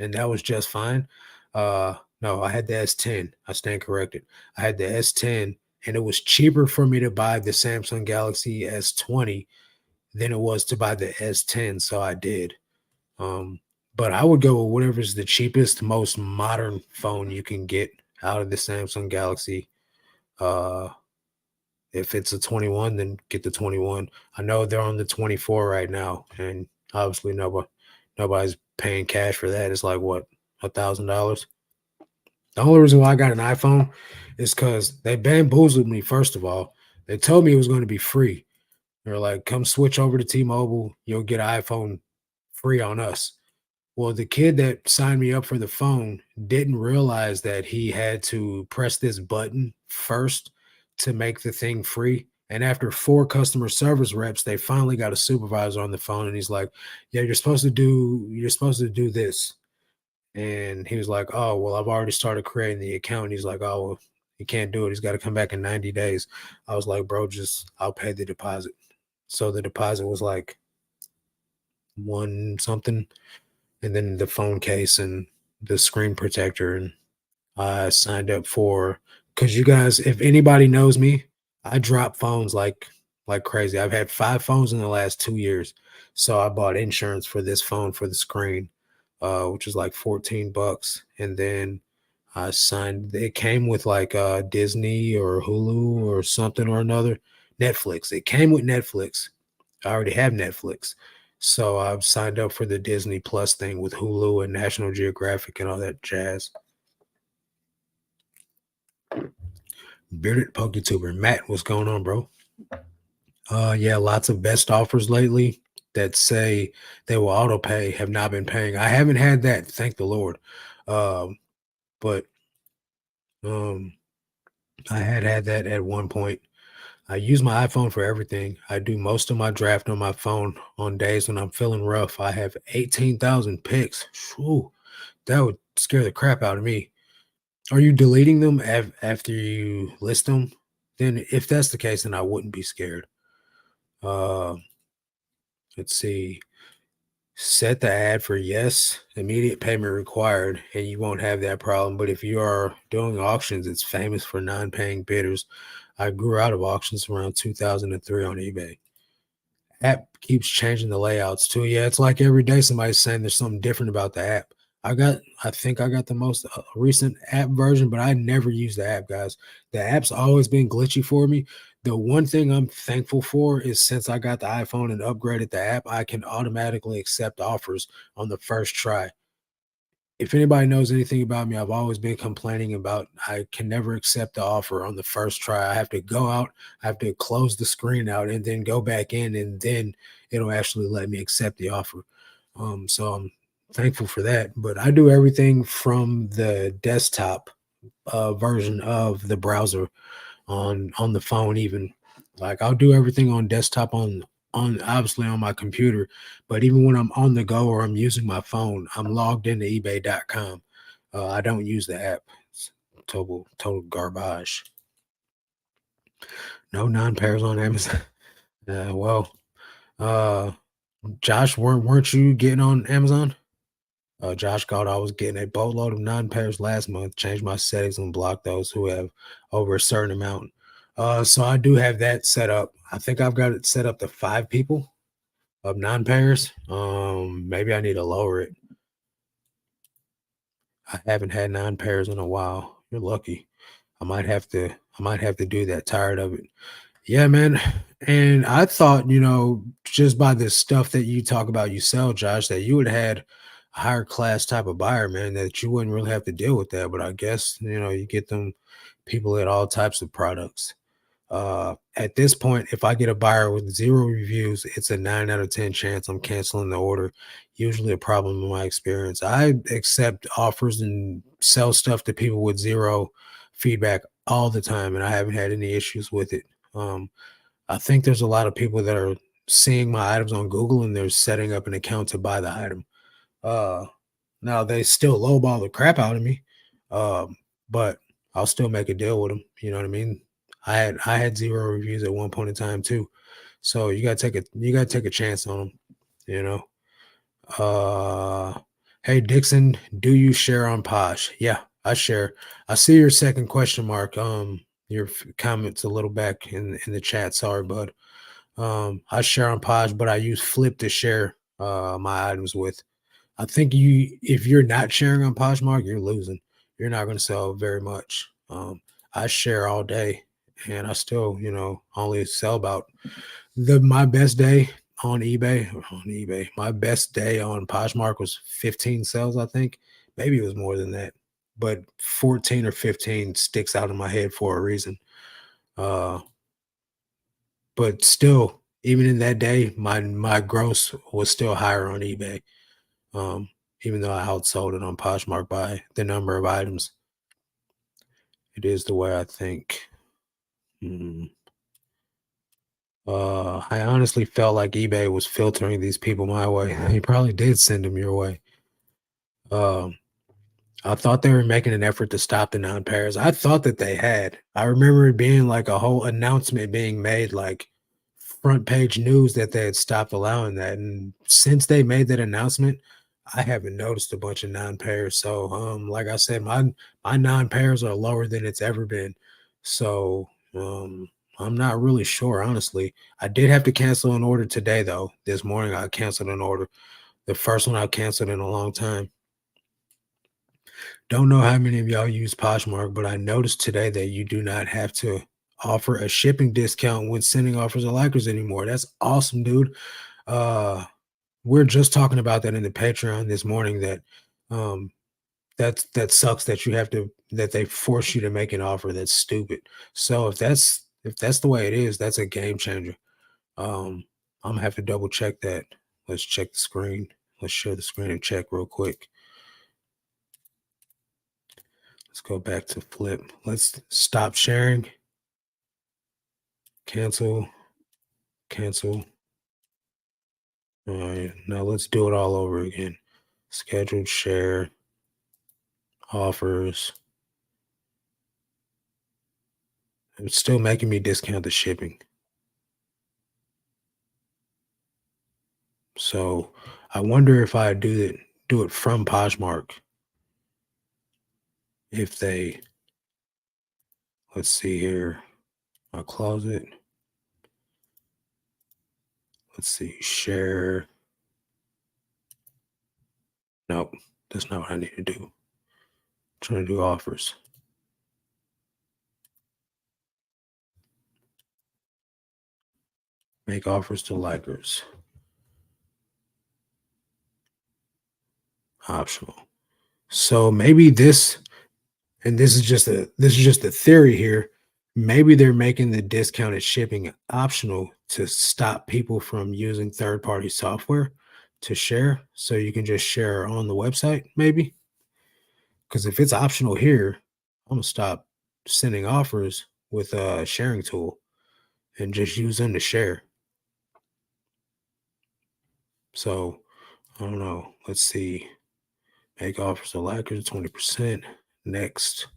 and that was just fine. No, I had the S10. I stand corrected. I had the S10, and it was cheaper for me to buy the Samsung Galaxy S20 than it was to buy the S10, so I did. Um, but I would go with whatever's the cheapest, most modern phone you can get out of the Samsung Galaxy. Uh, if it's a 21, then get the 21. I know they're on the 24 right now, and obviously nobody's paying cash for that. It's like what, $1,000? The only reason why I got an iPhone is because they bamboozled me. First of all, they told me it was going to be free. They're like, "Come switch over to T-Mobile. You'll get an iPhone free on us." Well, the kid that signed me up for the phone didn't realize that he had to press this button first to make the thing free. And after four customer service reps, they finally got a supervisor on the phone, and he's like, "Yeah, you're supposed to do this." And he was like, "Oh, well, I've already started creating the account." And he's like, "Oh, well, he can't do it. He's got to come back in 90 days." I was like, "Bro, just I'll pay the deposit." So the deposit was like one something, and then the phone case and the screen protector. And I signed up for, because you guys, if anybody knows me, I drop phones like crazy. I've had 5 phones in the last 2 years. So I bought insurance for this phone for the screen, which is like 14 bucks. And then I signed, it came with like Disney or Hulu or something or another. Netflix. It came with Netflix. I already have Netflix. So I've signed up for the Disney Plus thing with Hulu and National Geographic and all that jazz. Bearded PokeTuber. Matt, what's going on, bro? Yeah, lots of best offers lately that say they will auto pay have not been paying. I haven't had that, thank the Lord. But um I had that at one point. I use my iPhone for everything. I do most of my draft on my phone on days when I'm feeling rough. I have 18,000 pics. Whew, that would scare the crap out of me. Are you deleting them after you list them? Then if that's the case, then I wouldn't be scared. Uh, let's see. Set the ad for yes, immediate payment required, and you won't have that problem. But if you are doing auctions, it's famous for non-paying bidders. I grew out of auctions around 2003 on eBay. App keeps changing the layouts too. Yeah, it's like every day somebody's saying there's something different about the app. I think I got the most recent app version, but I never use the app, guys. The app's always been glitchy for me. The one thing I'm thankful for is since I got the iPhone and upgraded the app, I can automatically accept offers on the first try. If anybody knows anything about me, I've always been complaining about I can never accept the offer on the first try. I have to go out, I have to close the screen out and then go back in, and then it'll actually let me accept the offer. So I'm thankful for that. But I do everything from the desktop version of the browser on the phone even. Like I'll do everything on desktop on obviously on my computer, but even when I'm on the go or I'm using my phone, I'm logged into ebay.com. I don't use the app. It's total garbage. No non-pairs on Amazon. Well, uh Josh, weren't you getting on Amazon? Josh called. I was getting a boatload of non-pairs last month. Changed my settings and blocked those who have over a certain amount. So I do have that set up. I think I've got it set up to 5 people of non-pairs. Maybe I need to lower it. I haven't had non-pairs in a while. You're lucky. I might have to do that. Tired of it. Yeah, man. And I thought, just by the stuff that you talk about you sell, Josh, that you would have had a higher class type of buyer, man, that you wouldn't really have to deal with that. But I guess, you get them people at all types of products. At this point, if I get a buyer with 0 reviews, it's a 9 out of 10 chance I'm canceling the order. Usually a problem in my experience. I accept offers and sell stuff to people with 0 feedback all the time, and I haven't had any issues with it. I think there's a lot of people that are seeing my items on Google and they're setting up an account to buy the item. Uh, Now they still lowball the crap out of me, but I'll still make a deal with them. You know what I mean? I had 0 reviews at one point in time too, so you gotta take a chance on them. You know. Hey Dixon, do you share on Posh? Yeah, I share. I see your second question mark. Your comments a little back in the chat. Sorry, bud. I share on Posh, but I use Flip to share my items with. I think if you're not sharing on Poshmark, you're losing. You're not going to sell very much. I share all day, and I still, only sell about my best day on eBay. My best day on Poshmark was 15 sales, I think. Maybe it was more than that. but 14 or 15 sticks out in my head for a reason. Uh, but still, even in that day, my gross was still higher on eBay. Um, Even though I outsold it on Poshmark by the number of items, it is the way I think. Mm. I honestly felt like eBay was filtering these people my way. He probably did send them your way. Um, I thought they were making an effort to stop the non-pairs. I thought that they had. I remember it being like a whole announcement being made, like front page news that they had stopped allowing that. And since they made that announcement, I haven't noticed a bunch of non-pairs. So, like I said, my non-pairs are lower than it's ever been. So, I'm not really sure, honestly. I did have to cancel an order today, though. This morning, I canceled an order. The first one I canceled in a long time. Don't know how many of y'all use Poshmark, but I noticed today that you do not have to offer a shipping discount when sending offers or likers anymore. That's awesome, dude. Uh, we're just talking about that in the Patreon this morning that um that sucks that you have to that they force you to make an offer. That's stupid. So if that's the way it is, that's a game changer. I'm gonna have to double check that. Let's check the screen. Let's share the screen and check real quick. Let's go back to flip. Let's stop sharing. Cancel. Cancel. All right. Now let's do it all over again. Scheduled share. Offers. It's still making me discount the shipping. So I wonder if I do it from Poshmark. If they let's see here. My closet. Let's see. Share. Nope. That's not what I need to do. Trying to do offers. Make offers to likers. Optional. So maybe this, and this is just a theory here. Maybe they're making the discounted shipping optional to stop people from using third-party software to share. So you can just share on the website, maybe. Because if it's optional here, I'm gonna stop sending offers with a sharing tool and just use them to share. So I don't know. Let's see. Make offers to likers 20%. Next.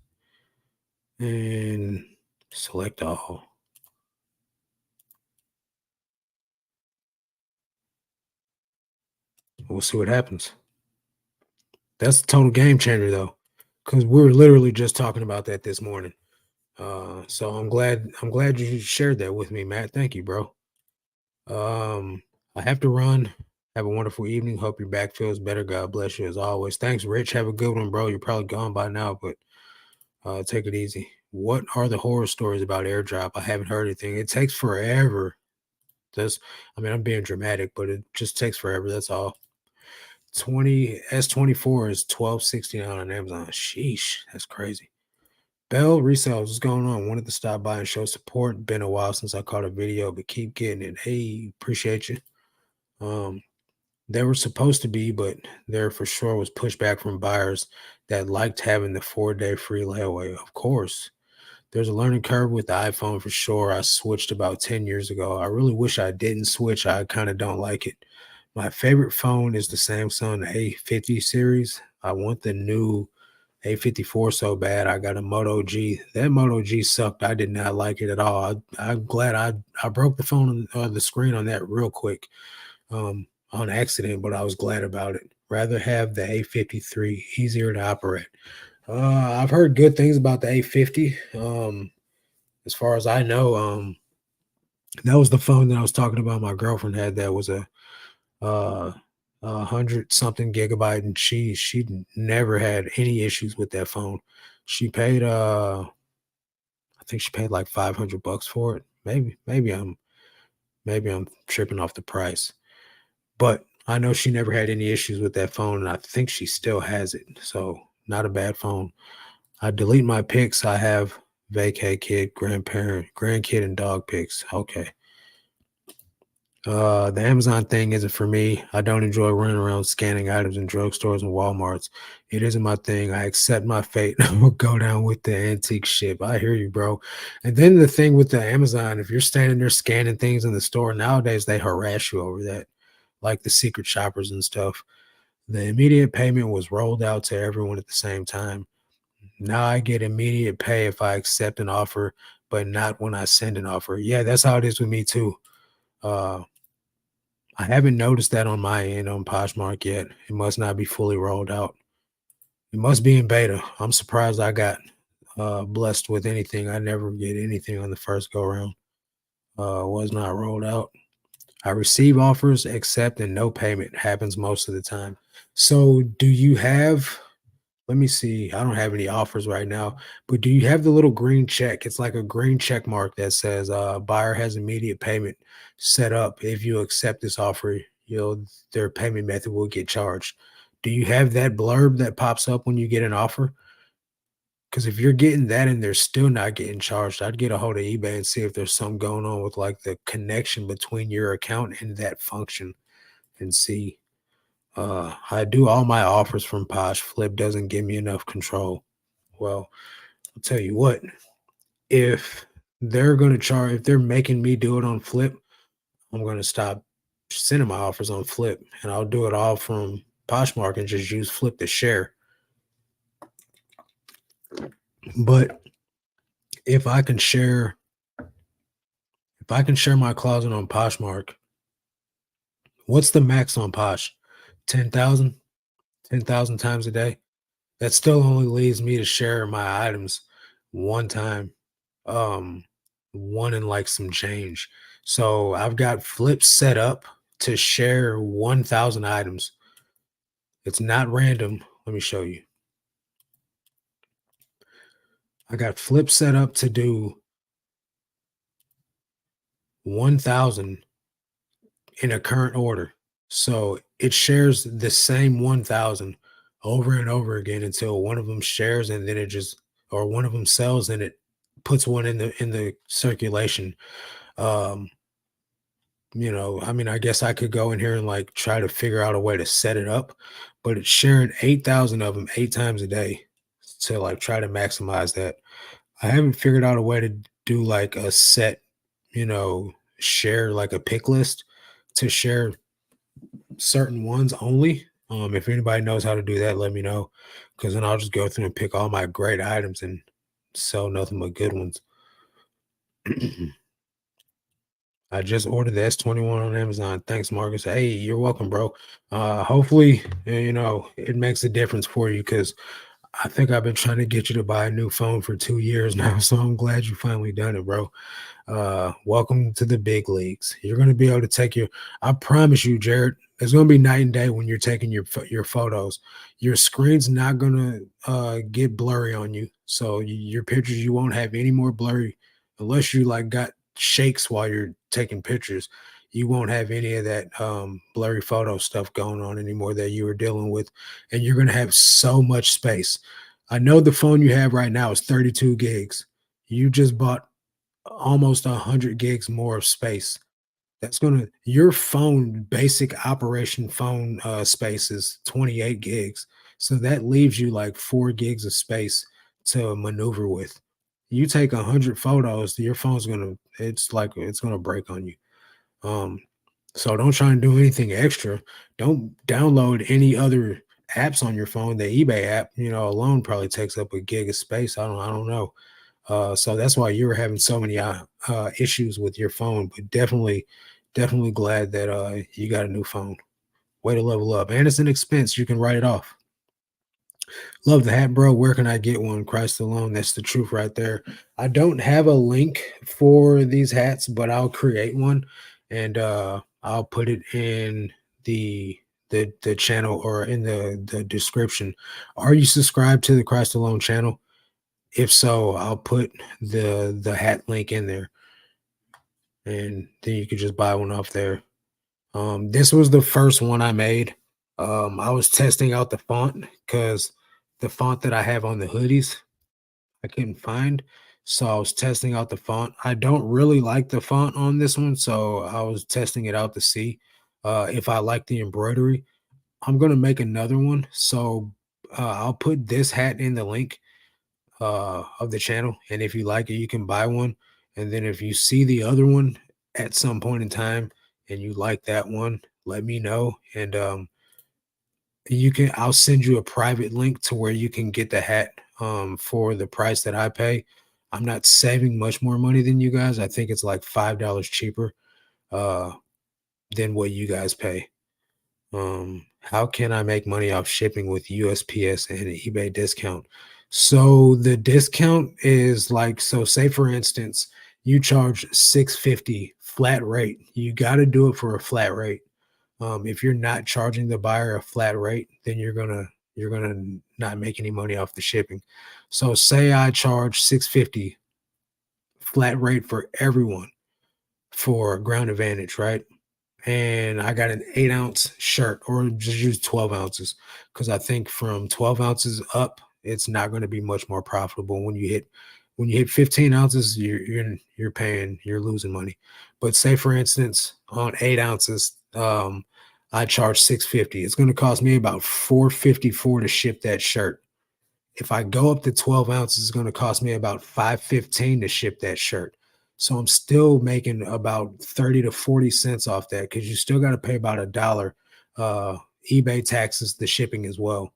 And select all. We'll see what happens. That's a total game changer though. Because we were literally just talking about that this morning. So I'm glad you shared that with me, Matt. Thank you, bro. I have to run. Have a wonderful evening. Hope your back feels better. God bless you as always. Thanks, Rich. Have a good one, bro. You're probably gone by now, but take it easy. What are the horror stories about airdrop? I haven't heard anything. It takes forever. Does I mean I'm being dramatic, but it just takes forever. That's all. 20 S24 is 12.69 on Amazon. Sheesh, that's crazy. Bell Resells, what's going on? Wanted to stop by and show support. Been a while since I caught a video, but keep getting it. Hey, appreciate you. Um, they were supposed to be, but there for sure was pushback from buyers that liked having the 4-day free layaway. Of course, there's a learning curve with the iPhone for sure. I switched about 10 years ago. I really wish I didn't switch. I kind of don't like it. My favorite phone is the Samsung A50 series. I want the new A54 so bad. I got a Moto G. That Moto G sucked. I did not like it at all. I'm glad I broke the phone the screen on that real quick on accident, but I was glad about it. Rather have the A53, easier to operate. I've heard good things about the A50. As far as I know, that was the phone that I was talking about. My girlfriend had that was uh, a hundred something gigabyte, and she never had any issues with that phone. She paid I think she paid like $500 for it. Maybe I'm tripping off the price, but I know she never had any issues with that phone, and I think she still has it. So Not a bad phone. I delete my pics. I have vacay, kid, grandparent, grandkid, and dog pics. Okay. The Amazon thing isn't for me. I don't enjoy running around scanning items in drugstores and Walmarts. It isn't my thing. I accept my fate. I will go down with the antique ship. I hear you, bro. And then the thing with the Amazon, if you're standing there scanning things in the store nowadays, they harass you over that, like the secret shoppers and stuff. The immediate payment was rolled out to everyone at the same time. Now I get immediate pay if I accept an offer, but not when I send an offer. Yeah, that's how it is with me too. Uh, I haven't noticed that on my end on Poshmark yet. It must not be fully rolled out. It must be in beta. I'm surprised I got blessed with anything. I never get anything on the first go round. Was not rolled out. I receive offers, accept, and no payment happens most of the time. So, do you have let me see. I don't have any offers right now, but do you have the little green check? It's like a green check mark that says buyer has immediate payment set up. If you accept this offer, their payment method will get charged. Do you have that blurb that pops up when you get an offer? Because if you're getting that and they're still not getting charged, I'd get a hold of eBay and see if there's something going on with like the connection between your account and that function and see. I do all my offers from Posh. Flip doesn't give me enough control. Well, I'll tell you what, if if they're making me do it on Flip, I'm gonna stop sending my offers on Flip and I'll do it all from Poshmark and just use Flip to share. But if I can share if I can share my closet on Poshmark, what's the max on Posh? 10,000? 10,000 times a day? That still only leaves me to share my items one time. Um, one and like some change. So I've got flips set up to share 1,000 items. It's not random. Let me show you. I got flips set up to do 1,000 in a current order. So it shares the same 1,000 over and over again until one of them shares and then it just or one of them sells and it puts one in the circulation. Um, I mean, I guess I could go in here and like try to figure out a way to set it up, but it's sharing 8,000 of them 8 times a day to like try to maximize that. I haven't figured out a way to do like a set, you know, share like a pick list to share certain ones only. If anybody knows how to do that, let me know. Cause then I'll just go through and pick all my great items and sell nothing but good ones. I just ordered the S21 on Amazon. Thanks, Marcus. Hey, you're welcome, bro. Hopefully, it makes a difference for you because I think I've been trying to get you to buy a new phone for 2 years now. So I'm glad you finally done it, bro. Welcome to the big leagues. You're going to be able to take I promise you, Jared, it's going to be night and day when you're taking your photos. Your screen's not going to get blurry on you. So your pictures, you won't have any more blurry unless you like got shakes while you're taking pictures. You won't have any of that blurry photo stuff going on anymore that you were dealing with. And you're going to have so much space. I know the phone you have right now is 32 gigs. You just bought almost 100 gigs more of space. That's gonna your phone basic operation phone space is 28 gigs. So that leaves you like 4 gigs of space to maneuver with. You take 100 photos, your phone's gonna it's gonna break on you. Um, so don't try and do anything extra. Don't download any other apps on your phone. The eBay app, alone probably takes up a gig of space. I don't know. So that's why you were having so many issues with your phone, but definitely glad that you got a new phone. Way to level up. And it's an expense. You can write it off. Love the hat, bro. Where can I get one? Christ alone. That's the truth right there. I don't have a link for these hats, but I'll create one and I'll put it in the channel or in the description. Are you subscribed to the Christ Alone channel? If so, I'll put the hat link in there, and then you could just buy one off there. This was the first one I made. I was testing out the font because the font that I have on the hoodies, I couldn't find. So I was testing out the font. I don't really like the font on this one, so I was testing it out to see if I like the embroidery. I'm gonna make another one, so I'll put this hat in the link of the channel, and if you like it, you can buy one. And then if you see the other one at some point in time and you like that one, let me know, and you can I'll send you a private link to where you can get the hat for the price that I pay. I'm not saving much more money than you guys. I think it's like $5 cheaper uh than what you guys pay. How can I make money off shipping with USPS and an eBay discount? So the discount is like, so say for instance, you charge 650 flat rate. You got to do it for a flat rate. If you're not charging the buyer a flat rate, then you're gonna not make any money off the shipping. So say I charge 650 flat rate for everyone for ground advantage, right? And I got an 8-ounce shirt, or just use 12 ounces, because I think from 12 ounces up, it's not going to be much more profitable. When you hit 15 ounces, you're losing money. But say for instance, on 8 ounces, I charge 650. It's going to cost me about 454 to ship that shirt. If I go up to 12 ounces, it's going to cost me about 515 to ship that shirt. So I'm still making about 30 to 40 cents off that, because you still got to pay about $1 eBay taxes, the shipping as well.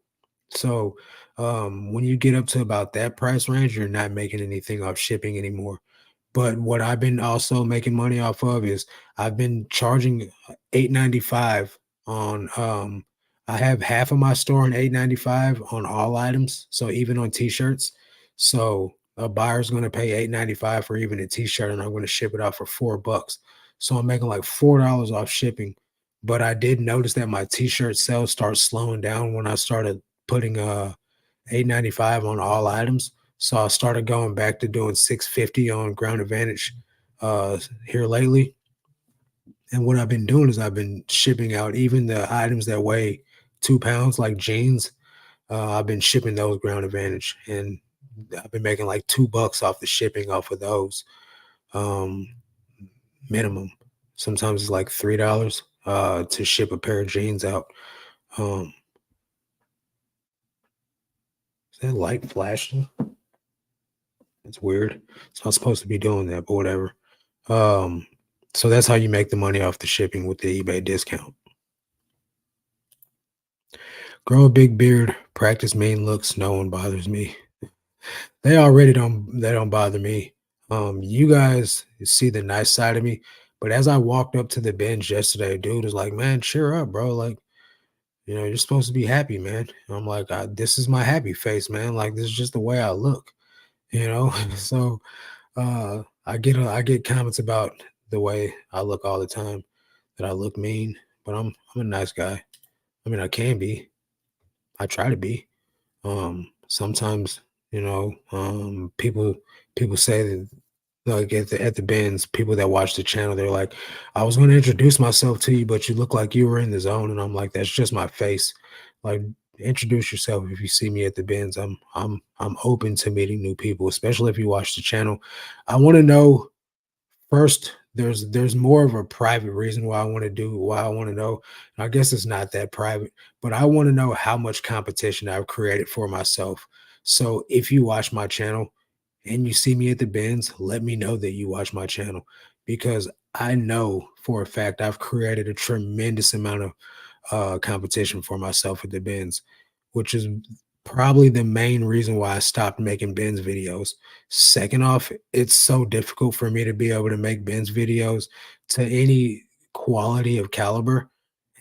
So when you get up to about that price range, you're not making anything off shipping anymore. But what I've been also making money off of is I've been charging 8.95 on I have half of my store on 8.95 on all items, so even on t-shirts. So a buyer's going to pay 8.95 for even a t-shirt, and I'm going to ship it out for $4. So I'm making like $4 off shipping. But I did notice that my t-shirt sales start slowing down when I started putting 8.95 on all items. So I started going back to doing 650 on ground advantage here lately. And what I've been doing is I've been shipping out even the items that weigh 2 pounds, like jeans. I've been shipping those ground advantage, and I've been making like $2 off the shipping off of those um, minimum. Sometimes it's like $3 to ship a pair of jeans out. Um, is that light flashing? It's weird. It's not supposed to be doing that, but whatever. Um, so that's how you make the money off the shipping with the eBay discount. Grow a big beard, practice mean looks, no one bothers me. They don't bother me. You guys see the nice side of me, but as I walked up to the bench yesterday, dude was like, "Man, cheer up, bro. Like, you're supposed to be happy, man." And I'm like, "This is my happy face, man. Like, this is just the way I look, you know." So I get comments about the way I look all the time, that I look mean, but I'm a nice guy. I mean, I can be. I try to be. Sometimes, people say that, like, at the bins, people that watch the channel, they're like, "I was going to introduce myself to you, but you look like you were in the zone." And I'm like, "That's just my face. Like, introduce yourself if you see me at the bins. I'm open to meeting new people, especially if you watch the channel. I want to know first, there's more of a private reason why I want to know. And I guess it's not that private, but I want to know how much competition I've created for myself. So if you watch my channel and you see me at the bins, let me know that you watch my channel, because I know for a fact I've created a tremendous amount of competition for myself at the bins, which is probably the main reason why I stopped making bins videos. Second off, it's so difficult for me to be able to make bins videos to any quality of caliber,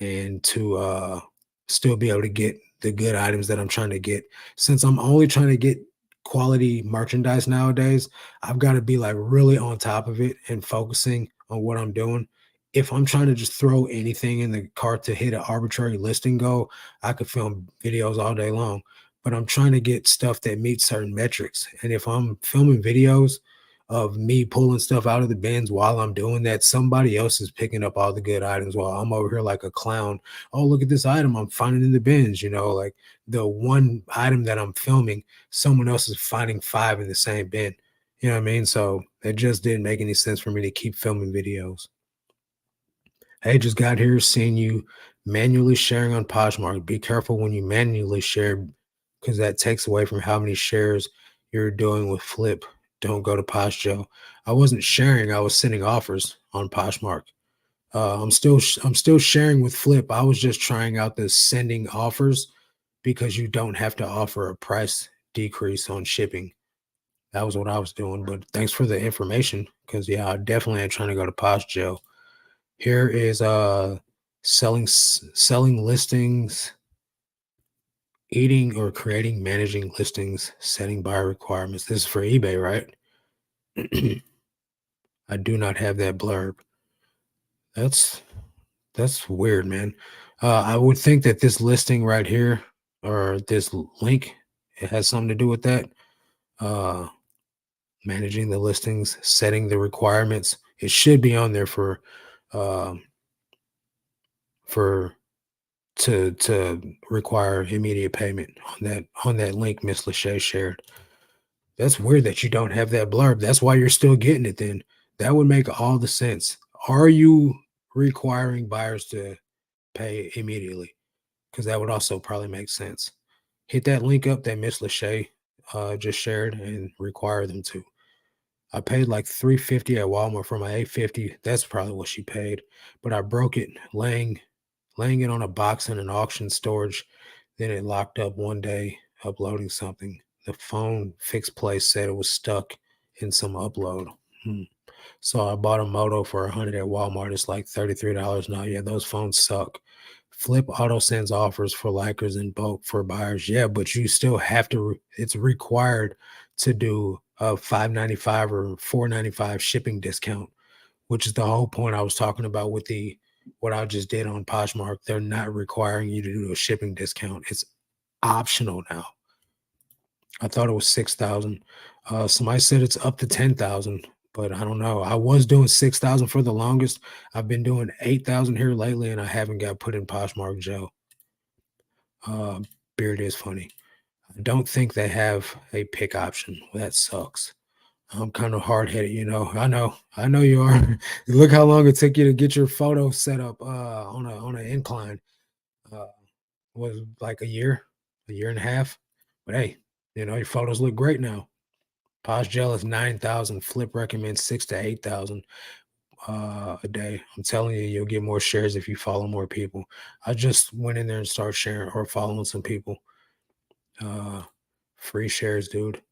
and to still be able to get the good items that I'm trying to get. Since I'm only trying to get quality merchandise nowadays, I've got to be like really on top of it and focusing on what I'm doing. If I'm trying to just throw anything in the cart to hit an arbitrary listing goal, I could film videos all day long. But I'm trying to get stuff that meets certain metrics. And if I'm filming videos of me pulling stuff out of the bins while I'm doing that, somebody else is picking up all the good items while I'm over here like a clown. "Oh, look at this item I'm finding in the bins," like the one item that I'm filming, someone else is finding 5 in the same bin. You know what I mean? So it just didn't make any sense for me to keep filming videos. Hey, just got here seeing you manually sharing on Poshmark. Be careful when you manually share because that takes away from how many shares you're doing with Flip. Don't go to Posh Joe. I wasn't sharing, I was sending offers on Poshmark. I'm still sharing with Flip. I was just trying out the sending offers because you don't have to offer a price decrease on shipping. That was what I was doing. But thanks for the information. Because yeah, I definitely am trying to go to Posh Joe. Here is selling listings, eating or creating, managing listings, setting buyer requirements. This is for eBay, right? I do not have that blurb. That's that's weird, man. I would think that this listing right here or this link, it has something to do with that. Uh, managing the listings, setting the requirements. It should be on there um, for to require immediate payment on that link Miss Lachey shared. That's weird that you don't have that blurb. That's why you're still getting it then. That would make all the sense. Are you requiring buyers to pay immediately? Because that would also probably make sense. Hit that link up that Miss Lachey just shared and require them to. I paid like 350 at Walmart for my 850. That's probably what she paid. But I broke it laying it on a box in an auction storage. Then it locked up one day uploading something. The phone fixed place said it was stuck in some upload. Hmm. So I bought a Moto for 100 at Walmart. It's like $33 now. Yeah, those phones suck. Flip auto sends offers for likers in bulk for buyers. Yeah, but you still have to. It's required to do a 5.95 or 4.95 shipping discount, which is the whole point I was talking about with the what I just did on Poshmark. They're not requiring you to do a shipping discount. It's optional now. I thought it was 6,000. Somebody said it's up to 10,000, but I don't know. I was doing 6,000 for the longest. I've been doing 8,000 here lately, and I haven't got put in Poshmark Joe. Uh, Beard is funny. I don't think they have a pick option. That sucks. I'm kind of hard headed, you know. I know you are. Look how long it took you to get your photo set up on an incline. Uh, was it like a year and a half. But hey, you know your photos look great now. Posh Gel is 9,000. Flip recommends 6 to 8,000 a day. I'm telling you, you'll get more shares if you follow more people. I just went in there and started sharing or following some people. Uh, Free shares, dude.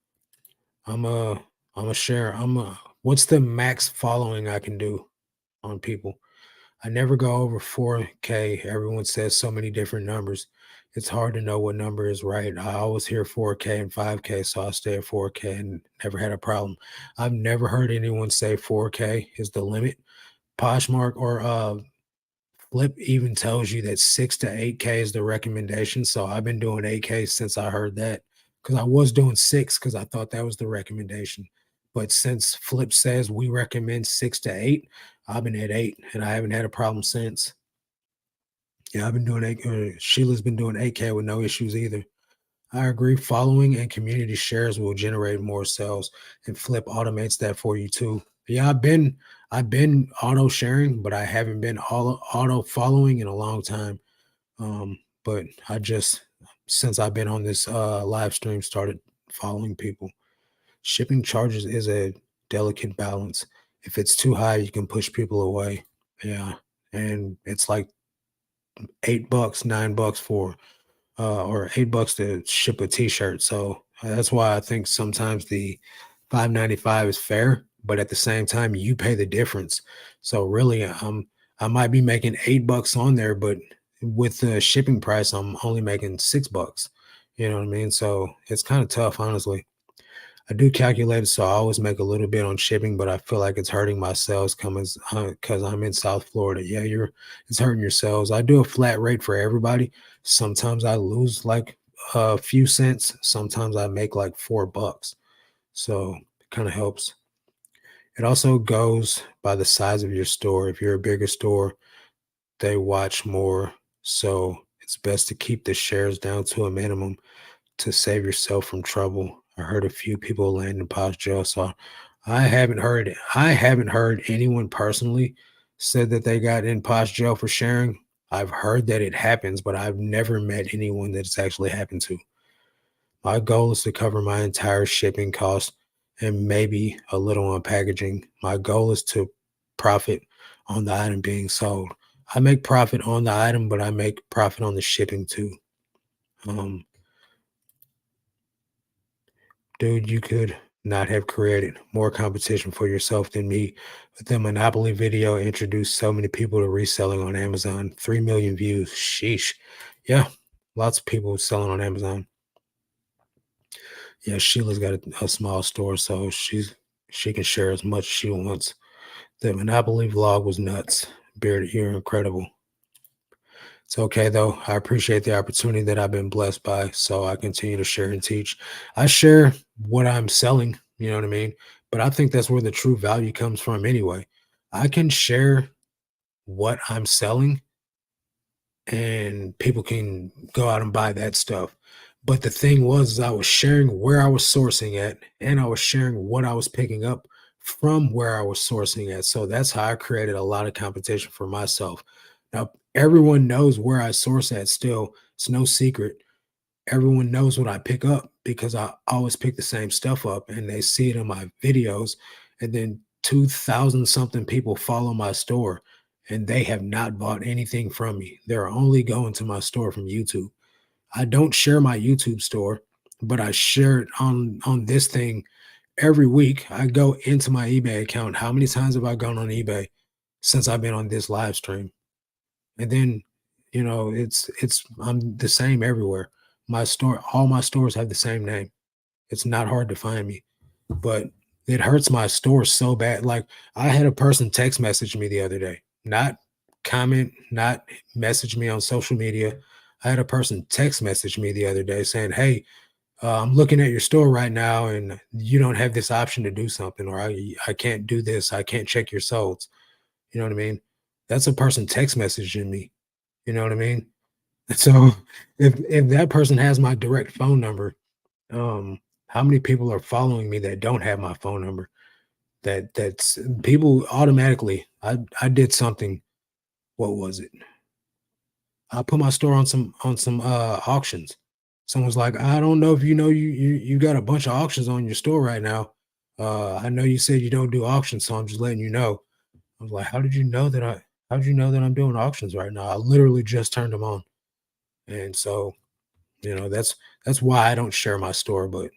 I'm a I'm a share. What's the max following I can do on people? I never go over 4K. Everyone says so many different numbers. It's hard to know what number is right. I always hear 4K and 5K, so I stay at 4K and never had a problem. I've never heard anyone say 4K is the limit. Poshmark or Flip even tells you that 6 to 8K is the recommendation. So I've been doing 8K since I heard that because I was doing 6 because I thought that was the recommendation. But since Flip says we recommend 6 to 8, I've been at 8 and I haven't had a problem since. Yeah, I've been doing 8. Sheila's been doing 8K with no issues either. I agree. Following and community shares will generate more sales, and Flip automates that for you too. Yeah, I've been auto sharing, but I haven't been auto following in a long time. But I just since I've been on this live stream started following people. Shipping charges is a delicate balance. If it's too high, you can push people away. Yeah, and it's like $8, $9 for or $8 to ship a t-shirt. So that's why I think sometimes the 5.95 is fair, but at the same time you pay the difference. So really I might be making $8 on there, but with the shipping price I'm only making $6. You know what I mean? So it's kind of tough, honestly. I do calculate it, so I always make a little bit on shipping, but I feel like it's hurting my sales coming because I'm in South Florida. Yeah, it's hurting your sales. I do a flat rate for everybody. Sometimes I lose like a few cents. Sometimes I make like $4. So it kind of helps. It also goes by the size of your store. If you're a bigger store, they watch more. So It's best to keep the shares down to a minimum to save yourself from trouble. I heard a few people land in posh jail, so I haven't heard anyone personally said that they got in posh jail for sharing. I've heard that it happens, but I've never met anyone that it's actually happened to. My goal is to cover my entire shipping cost and maybe a little on packaging. My goal is to profit on the item being sold. I make profit on the item, but I make profit on the shipping too. Um, Dude, you could not have created more competition for yourself than me. But the Monopoly video introduced so many people to reselling on Amazon. 3 million views. Sheesh. Yeah, lots of people selling on Amazon. Yeah, Sheila's got a small store, so she can share as much as she wants. The Monopoly vlog was nuts. Beard, you're incredible. It's okay though. I appreciate the opportunity that I've been blessed by, so I continue to share and teach. I share what I'm selling, you know what I mean? But I think that's where the true value comes from anyway. I can share what I'm selling and people can go out and buy that stuff. But the thing was, is I was sharing where I was sourcing at, and I was sharing what I was picking up from where I was sourcing at. So that's how I created a lot of competition for myself. Now, everyone knows where I source at still. It's no secret. Everyone knows what I pick up because I always pick the same stuff up and they see it in my videos. And then 2,000 something people follow my store and they have not bought anything from me. They're only going to my store from YouTube. I don't share my YouTube store, but I share it on this thing every week. I go into my eBay account. How many times have I gone on eBay since I've been on this live stream? And then, it's I'm the same everywhere. All my stores have the same name. It's not hard to find me, but it hurts my store so bad. Like I had a person text message me the other day, not comment, not message me on social media. I had a person text message me the other day saying, "Hey, I'm looking at your store right now, and you don't have this option to do something, or I can't do this. I can't check your solds." You know what I mean? That's a person text messaging me. You know what I mean? So if that person has my direct phone number, how many people are following me that don't have my phone number? That's people automatically. I did something. What was it? I put my store on some auctions. Someone's like, I don't know if you got a bunch of auctions on your store right now. I know you said you don't do auctions, so I'm just letting you know. I was like, how did you know that I'm doing auctions right now? I literally just turned them on. And so, that's why I don't share my store, but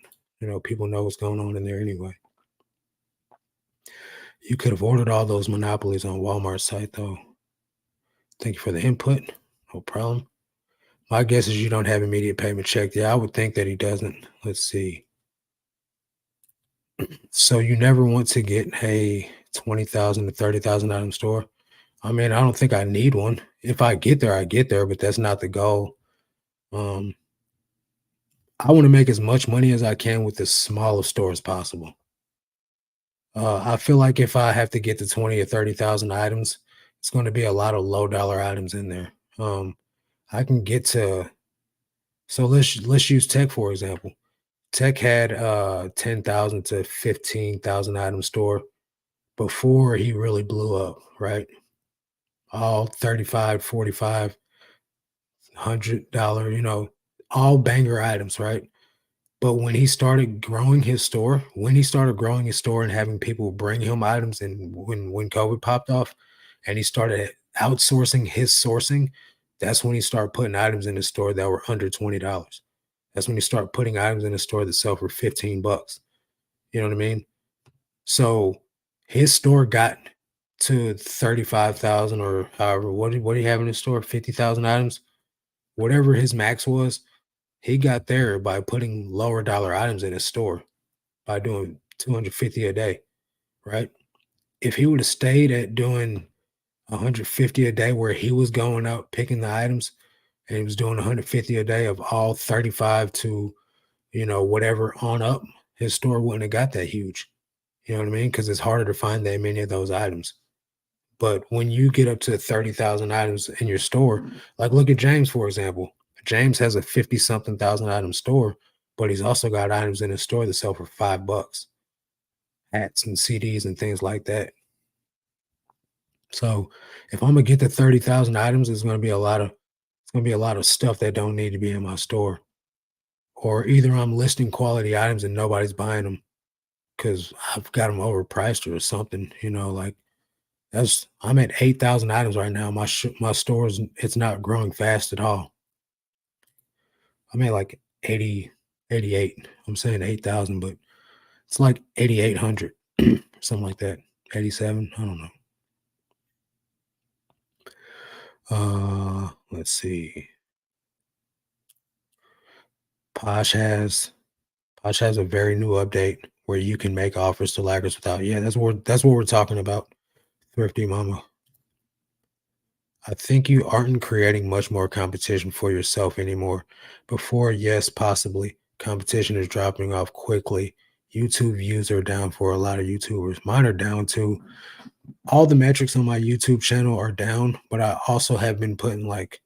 people know what's going on in there anyway. You could have ordered all those monopolies on Walmart site though. Thank you for the input. No problem. My guess is you don't have immediate payment checked. Yeah, I would think that he doesn't. Let's see. So you never want to get a 20,000 to 30,000 item store. I mean, I don't think I need one. If I get there, but that's not the goal. Um, I want to make as much money as I can with the smallest store as possible. I feel like if I have to get to 20 or 30,000 items, it's going to be a lot of low dollar items in there. I can get to so let's use tech for example. Tech had 10,000 to 15,000 item store before he really blew up, right? All 35, 45, $100, all banger items, right? But when he started growing his store and having people bring him items, and when COVID popped off, and he started outsourcing his sourcing, that's when he started putting items in his store that were under $20. That's when he started putting items in the store that sell for 15 bucks. You know what I mean? So his store got to 35,000 or however, what do you have in his store? 50,000 items, whatever his max was. He got there by putting lower dollar items in his store by doing 250 a day, right? If he would have stayed at doing 150 a day where he was going out picking the items and he was doing 150 a day of all 35 to, whatever on up, his store wouldn't have got that huge. You know what I mean? Because it's harder to find that many of those items. But when you get up to 30,000 items in your store, like look at James, for example. James has a 50 something thousand item store, but he's also got items in his store that sell for $5, hats and CDs and things like that. So if I'm gonna get to 30,000 items, it's gonna be a lot of stuff that don't need to be in my store. Or either I'm listing quality items and nobody's buying them because I've got them overpriced or something, like that's I'm at 8,000 items right now. My stores, it's not growing fast at all. I'm at like 80, 88. I'm saying 8,000, but it's like 8,800, something like that. 87. I don't know. Let's see. Posh has Posh has a very new update where you can make offers to laggers without. Yeah, that's what we're talking about. Thrifty Mama. I think you aren't creating much more competition for yourself anymore. Before, yes, possibly. Competition is dropping off quickly. YouTube views are down for a lot of YouTubers. Mine are down too. All the metrics on my YouTube channel are down, but I also have been putting like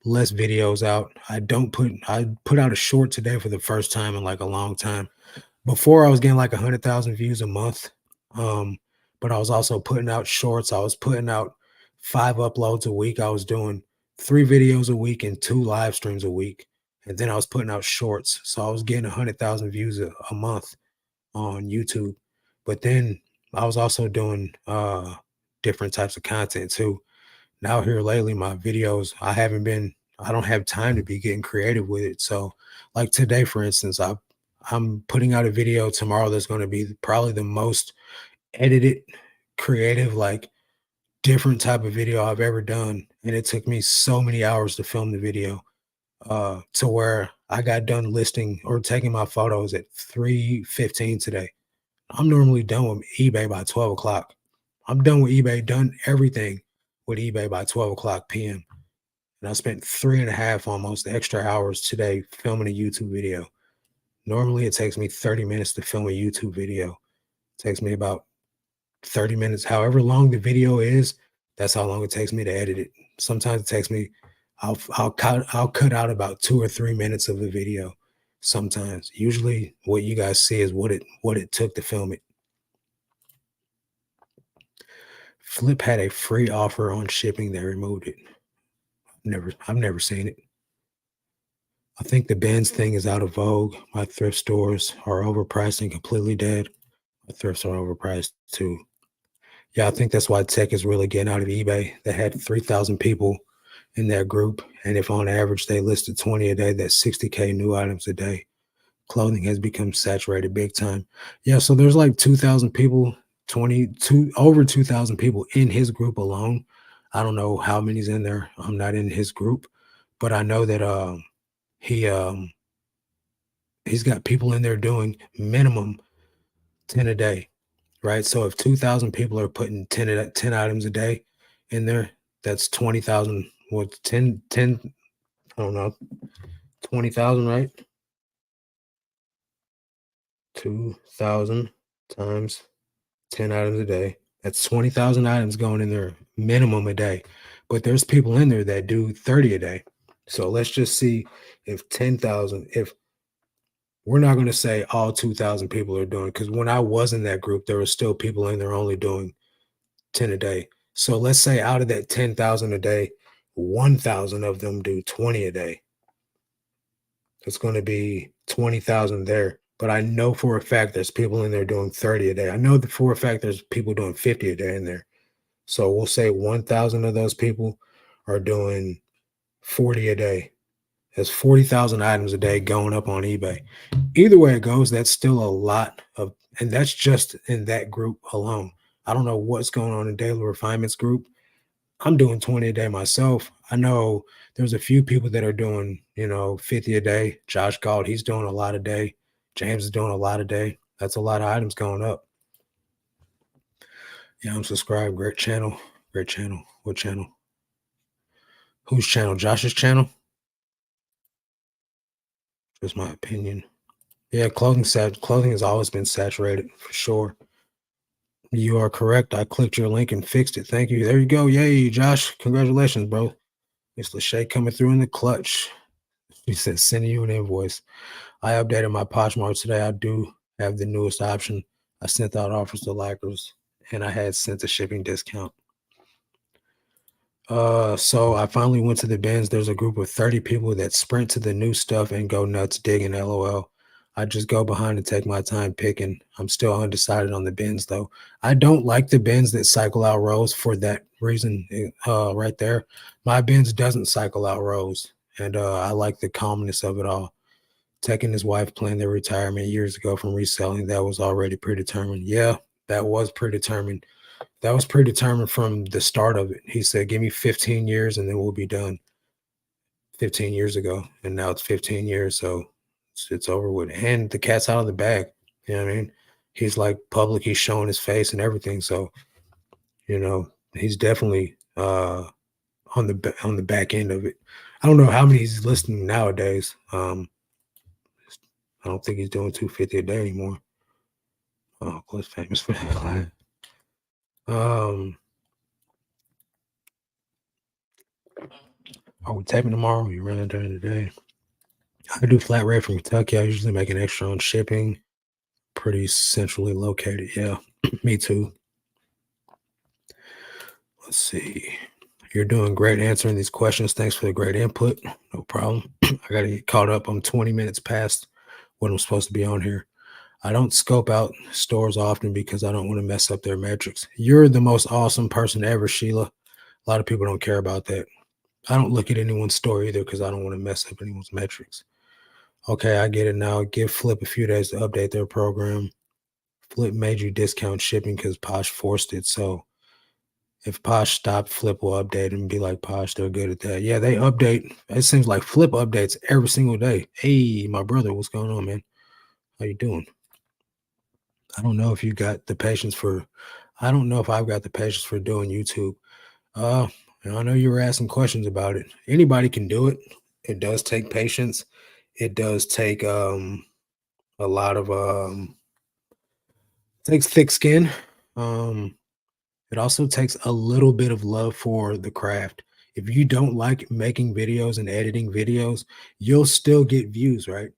less videos out. I put out a short today for the first time in like a long time. Before I was getting like 100,000 views a month. Um, but I was also putting out shorts. I was putting out 5 uploads a week. I was doing 3 videos a week and 2 live streams a week. And then I was putting out shorts. So I was getting 100,000 views a month on YouTube. But then I was also doing different types of content too. Now here lately, my videos, I don't have time to be getting creative with it. So like today, for instance, I'm putting out a video tomorrow that's going to be probably the most edited, creative, like different type of video I've ever done. And it took me so many hours to film the video to where I got done listing or taking my photos at 3:15 today. I'm normally done with eBay by 12 o'clock. I'm done with eBay, done everything with eBay by 12 o'clock p.m. And I spent 3.5 almost extra hours today filming a YouTube video. Normally, it takes me 30 minutes to film a YouTube video. It takes me about 30 minutes. However long the video is, that's how long it takes me to edit it. Sometimes it takes me, I'll cut out about 2 or 3 minutes of the video. Sometimes, usually, what you guys see is what it took to film it. Flip had a free offer on shipping. They removed it. I've never seen it. I think the bins thing is out of vogue. My thrift stores are overpriced and completely dead. My thrifts are overpriced too. Yeah, I think that's why tech is really getting out of eBay. They had 3,000 people in that group, and if on average they listed 20 a day, that's 60K new items a day. Clothing has become saturated big time. Yeah, so there's like 2,000 people, 22 over 2,000 people in his group alone. I don't know how many's in there. I'm not in his group, but I know that he he's got people in there doing minimum 10 a day, right? So if 2,000 people are putting 10 items a day in there, that's 20,000. What 10? I don't know, 20,000, right? 2,000 times 10 items a day. That's 20,000 items going in there minimum a day. But there's people in there that do 30 a day. So let's just see if 10,000, if we're not going to say all 2,000 people are doing, because when I was in that group, there were still people in there only doing 10 a day. So let's say out of that 10,000 a day, 1,000 of them do 20 a day. It's going to be 20,000 there. But I know for a fact there's people in there doing 30 a day. I know that for a fact there's people doing 50 a day in there. So we'll say 1,000 of those people are doing 40 a day. That's 40,000 items a day going up on eBay. Either way it goes, that's still a lot of, and that's just in that group alone. I don't know what's going on in Daily Refinements group. I'm doing 20 a day myself. I know there's a few people that are doing, 50 a day. Josh Galt, he's doing a lot a day. James is doing a lot a day. That's a lot of items going up. Yeah, I'm subscribed. Great channel. Great channel. What channel? Whose channel? Josh's channel? Just my opinion. Yeah, clothing has always been saturated for sure. You are correct. I clicked your link and fixed it. Thank you. There you go. Yay, Josh. Congratulations, bro. It's Lachey coming through in the clutch. He said, sending you an invoice. I updated my Poshmark today. I do have the newest option. I sent out offers to likers and I had sent a shipping discount. So I finally went to the bins. There's a group of 30 people that sprint to the new stuff and go nuts digging, LOL. I just go behind and take my time picking. I'm still undecided on the bins though. I don't like the bins that cycle out rows for that reason. Right there. My bins doesn't cycle out rows. And I like the calmness of it all. Tech and his wife planned their retirement years ago from reselling. That was already predetermined. Yeah, that was predetermined. That was predetermined from the start of it. He said, "Give me 15 years and then we'll be done." 15 years ago, and now it's 15 years, so it's over with. And the cat's out of the bag. You know what I mean? He's like public. He's showing his face and everything. So he's definitely on the back end of it. I don't know how many he's listening nowadays. I don't think he's doing 250 a day anymore. Oh, Cliff's famous for that. Um, are we taping tomorrow? Are you running during the day? I do flat rate from Kentucky. I usually make an extra on shipping. Pretty centrally located. Yeah, me too. Let's see. You're doing great answering these questions. Thanks for the great input. No problem. I got to get caught up. I'm 20 minutes past what I'm supposed to be on here. I don't scope out stores often because I don't want to mess up their metrics. You're the most awesome person ever, Sheila. A lot of people don't care about that. I don't look at anyone's store either because I don't want to mess up anyone's metrics. Okay, I get it now. Give Flip a few days to update their program. Flip made you discount shipping because Posh forced it. So if Posh stopped, Flip will update and be like, Posh, they're good at that. Yeah, they update. It seems like Flip updates every single day. Hey, my brother, what's going on, man? How you doing? I don't know if you got the patience for, I don't know if I've got the patience for doing YouTube. Uh, I know you were asking questions about it. Anybody can do it. It does take patience. It does take a lot of takes thick skin. Um, it also takes a little bit of love for the craft. If you don't like making videos and editing videos, you'll still get views, right?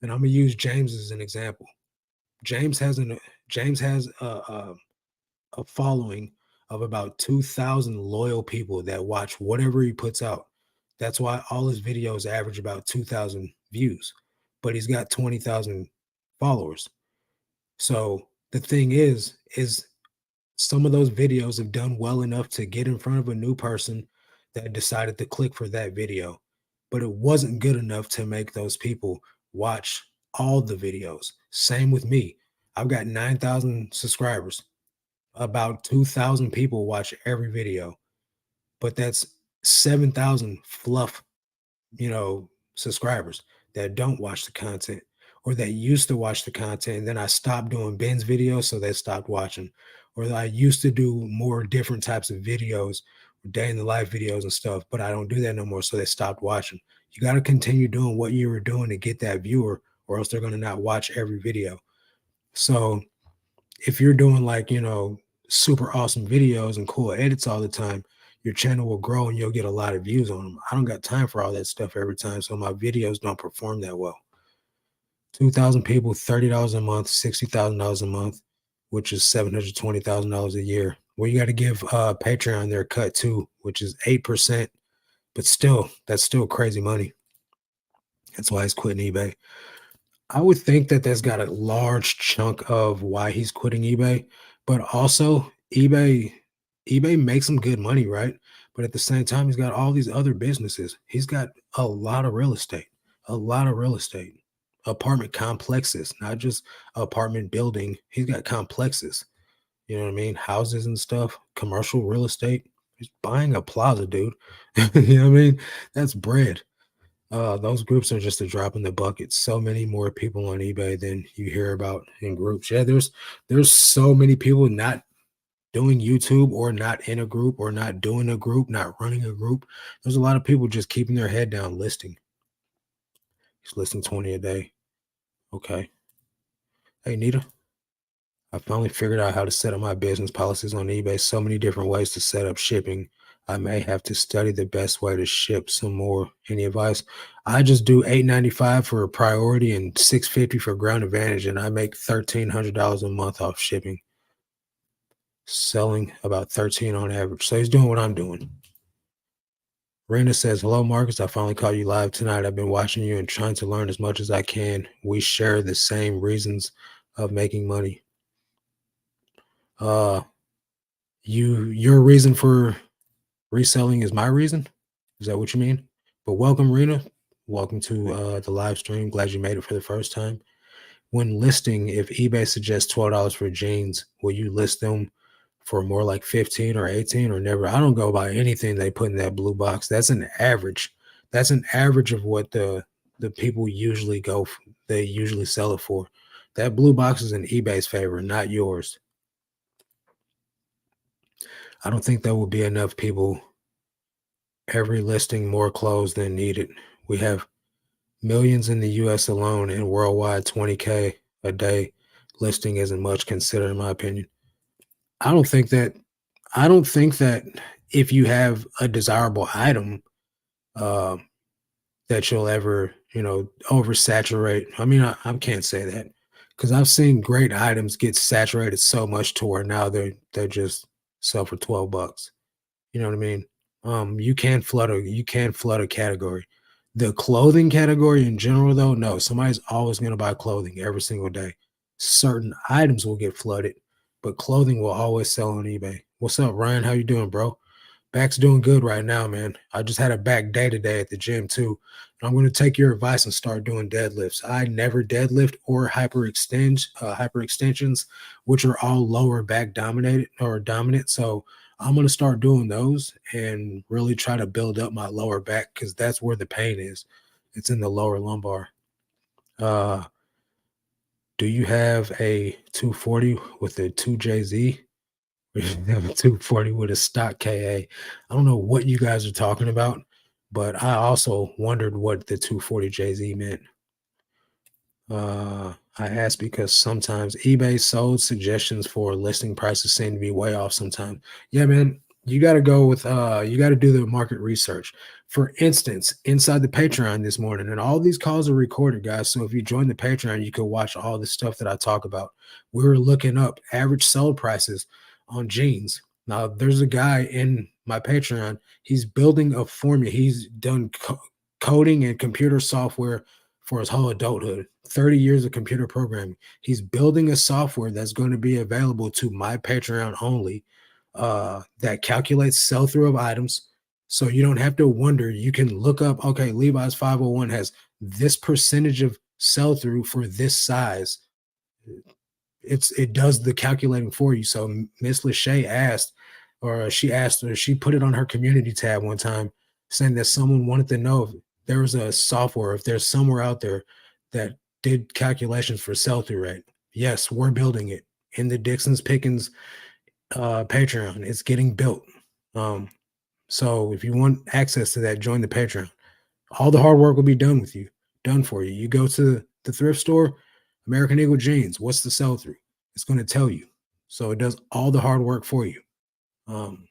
And I'm gonna use James as an example. James has an James has a following of about 2,000 loyal people that watch whatever he puts out. That's why all his videos average about 2,000 views, but he's got 20,000 followers. So the thing is some of those videos have done well enough to get in front of a new person that decided to click for that video, but it wasn't good enough to make those people watch all the videos. Same with me. I've got 9,000 subscribers. About 2,000 people watch every video, but that's 7,000 fluff, subscribers that don't watch the content or that used to watch the content. And then I stopped doing Ben's videos, so they stopped watching. Or I used to do more different types of videos, day in the life videos and stuff, but I don't do that no more. So they stopped watching. You got to continue doing what you were doing to get that viewer, or else they're going to not watch every video. So if you're doing like, super awesome videos and cool edits all the time, your channel will grow and you'll get a lot of views on them. I don't got time for all that stuff every time. So my videos don't perform that well. 2,000 people, $30 a month, $60,000 a month, which is $720,000 a year. Well, you got to give Patreon their cut too, which is 8%, but still, that's still crazy money. That's why he's quitting eBay. I would think that that's got a large chunk of why he's quitting eBay, but also eBay makes him good money, right? But at the same time, he's got all these other businesses. He's got a lot of real estate, a lot of real estate, apartment complexes, not just apartment building. He's got complexes. You know what I mean? Houses and stuff, commercial real estate. He's buying a plaza, dude. You know what I mean? That's bread. Those groups are just a drop in the bucket. So many more people on eBay than you hear about in groups. Yeah, there's so many people not doing YouTube or not in a group or not doing a group, not running a group. There's a lot of people just keeping their head down listing. He's listing 20 a day. Okay. Hey, Nita. I finally figured out how to set up my business policies on eBay. So many different ways to set up shipping. I may have to study the best way to ship some more. Any advice? I just do $8.95 for a priority and $6.50 for ground advantage, and I make $1,300 a month off shipping, selling about 13 on average. So he's doing what I'm doing. Rena says, "Hello, Marcus. I finally caught you live tonight. I've been watching you and trying to learn as much as I can. We share the same reasons of making money. Uh, your reason for reselling is my reason. Is that what you mean? But welcome, Rena. Welcome to the live stream. Glad you made it for the first time. When listing, if eBay suggests $12 for jeans, will you list them for more like 15 or 18 or never? I don't go by anything they put in that blue box. That's an average. That's an average of what the people usually they usually sell it for. That blue box is in eBay's favor, not yours. I don't think there will be enough people every listing more clothes than needed. We have millions in the US alone and worldwide 20K a day listing isn't much considered in my opinion. I don't think that I don't think that if you have a desirable item, uh, that you'll ever, oversaturate. I mean, I can't say that because I've seen great items get saturated so much to where now they just sell for $12. You know what I mean? You can flood a category. The clothing category in general, though, no, somebody's always going to buy clothing every single day. Certain items will get flooded, but clothing will always sell on eBay. What's up, Ryan? How you doing, bro? Back's doing good right now, man. I just had a back day today at the gym too. And I'm going to take your advice and start doing deadlifts. I never deadlift or hyper extensions, which are all lower back dominated or dominant. So I'm going to start doing those and really try to build up my lower back because that's where the pain is. It's in the lower lumbar. Uh, do you have a 240 with a 2JZ? We have a 240 with a stock KA. I don't know what you guys are talking about, but I also wondered what the 240 JZ meant. I asked because sometimes eBay sold suggestions for listing prices seem to be way off sometimes. Yeah, man, you got to go with you got to do the market research. For instance, inside the Patreon this morning, and all these calls are recorded, guys. So if you join the Patreon, you can watch all the stuff that I talk about. We were looking up average sold prices on jeans. Now, there's a guy in my Patreon. He's building a formula. He's done coding and computer software for his whole adulthood, 30 years of computer programming. He's building a software that's going to be available to my Patreon only, that calculates sell through of items. So you don't have to wonder. You can look up, okay, Levi's 501 has this percentage of sell through for this size. It does the calculating for you. So Miss Lachey asked, or she put it on her community tab one time, saying that someone wanted to know if there was a software, if there's somewhere out there that did calculations for sell-through rate. Yes, we're building it in the Dixon's Pickens Patreon. It's getting built. So if you want access to that, join the Patreon. All the hard work will be done for you. You go to the thrift store, American Eagle jeans. What's the sell through? It's going to tell you. So it does all the hard work for you. Um,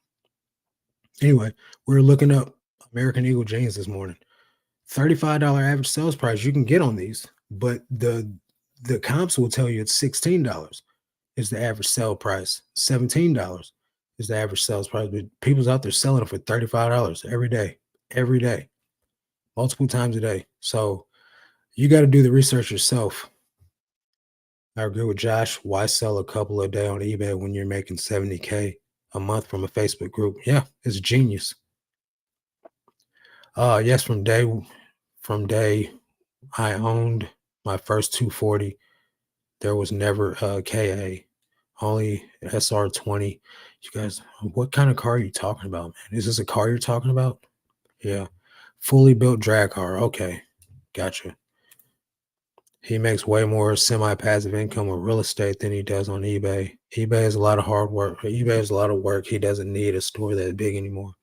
anyway, we are looking up American Eagle jeans this morning. $35 average sales price you can get on these, but the comps will tell you it's $16 is the average sale price. $17 is the average sales price. But people's out there selling them for $35 every day, multiple times a day. So you got to do the research yourself. I agree with Josh. Why sell a couple a day on eBay when you're making 70K a month from a Facebook group? Yeah, it's genius. Yes, from day I owned my first 240. There was never a KA, only SR20. You guys, what kind of car are you talking about, man? Is this a car you're talking about? Yeah. Fully built drag car. Okay. Gotcha. He makes way more semi-passive income with real estate than he does on eBay. eBay is a lot of hard work. eBay is a lot of work. He doesn't need a store that big anymore.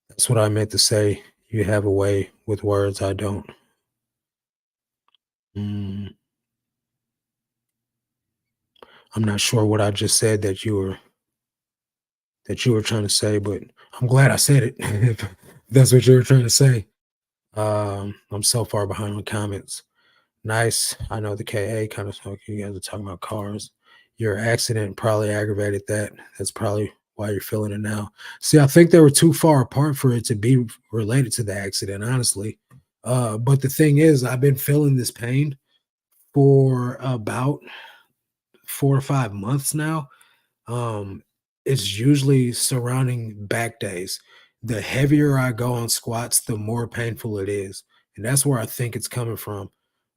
That's what I meant to say. You have a way with words. I don't. Mm, I'm not sure what I just said that you were trying to say, but I'm glad I said it. If that's what you were trying to say. I'm so far behind on comments. Nice. I know the KA kind of talk. You guys are talking about cars. Your accident probably aggravated that. That's probably why you're feeling it now. See, I think they were too far apart for it to be related to the accident, honestly. But the thing is, I've been feeling this pain for about 4 or 5 months now. um, it's usually surrounding back days. The heavier I go on squats, the more painful it is, and that's where I think it's coming from.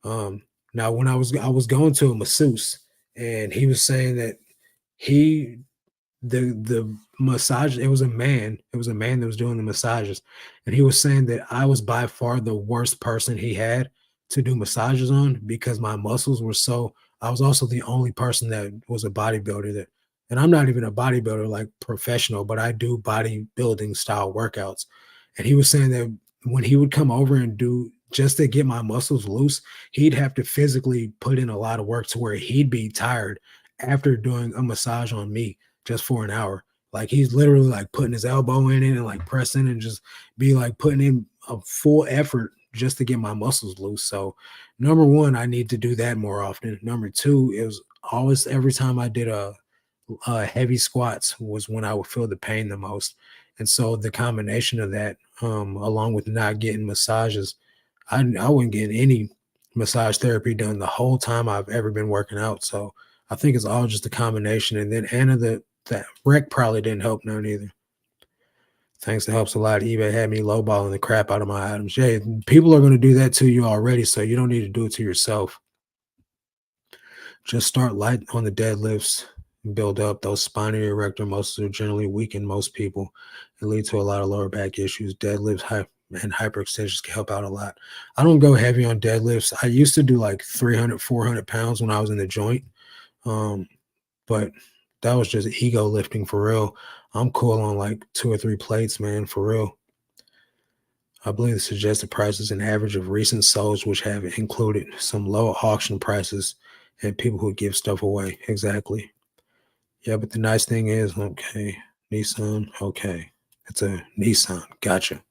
Now, when I was going to a masseuse, and he was saying that he the massage it was a man that was doing the massages, and he was saying that I was by far the worst person he had to do massages on because my muscles were so. I was also the only person that was a bodybuilder that, and I'm not even a bodybuilder like professional, but I do bodybuilding style workouts. And he was saying that when he would come over and do just to get my muscles loose, he'd have to physically put in a lot of work to where he'd be tired after doing a massage on me just for an hour. Like he's literally like putting his elbow in it and like pressing and just be like putting in a full effort just to get my muscles loose. So, number one, I need to do that more often. Number two, it was always every time I did a heavy squats was when I would feel the pain the most. And so the combination of that, along with not getting massages, I wouldn't get any massage therapy done the whole time I've ever been working out. So I think it's all just a combination. And then Anna, that wreck probably didn't help none either. Thanks, it helps a lot. eBay had me lowballing the crap out of my items. Yeah, people are going to do that to you already, so you don't need to do it to yourself. Just start light on the deadlifts, build up. Those spinal erector muscles are generally weaken most people and lead to a lot of lower back issues. Deadlifts and hyperextensions can help out a lot. I don't go heavy on deadlifts. I used to do like 300, 400 pounds when I was in the joint. Um, but that was just ego lifting for real. I'm cool on like 2 or 3 plates, man, for real. I believe the suggested price is an average of recent sales, which have included some low auction prices and people who give stuff away. Exactly. Yeah, but the nice thing is, okay, Nissan, okay. It's a Nissan. Gotcha.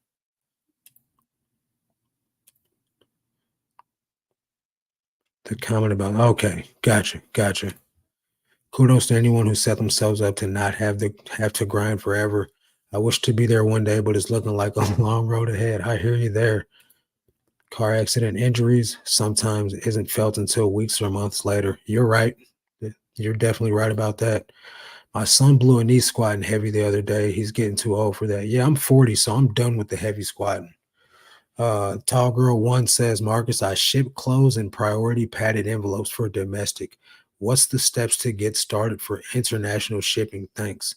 The comment about, okay, gotcha, gotcha. Kudos to anyone who set themselves up to not have to grind forever. I wish to be there one day, but it's looking like a long road ahead. I hear you there. Car accident injuries sometimes isn't felt until weeks or months later. You're right. You're definitely right about that. My son blew a knee squatting heavy the other day. He's getting too old for that. Yeah, I'm 40, so I'm done with the heavy squatting. Tall Girl One says, Marcus, I ship clothes in priority padded envelopes for domestic. What's the steps to get started for international shipping? Thanks.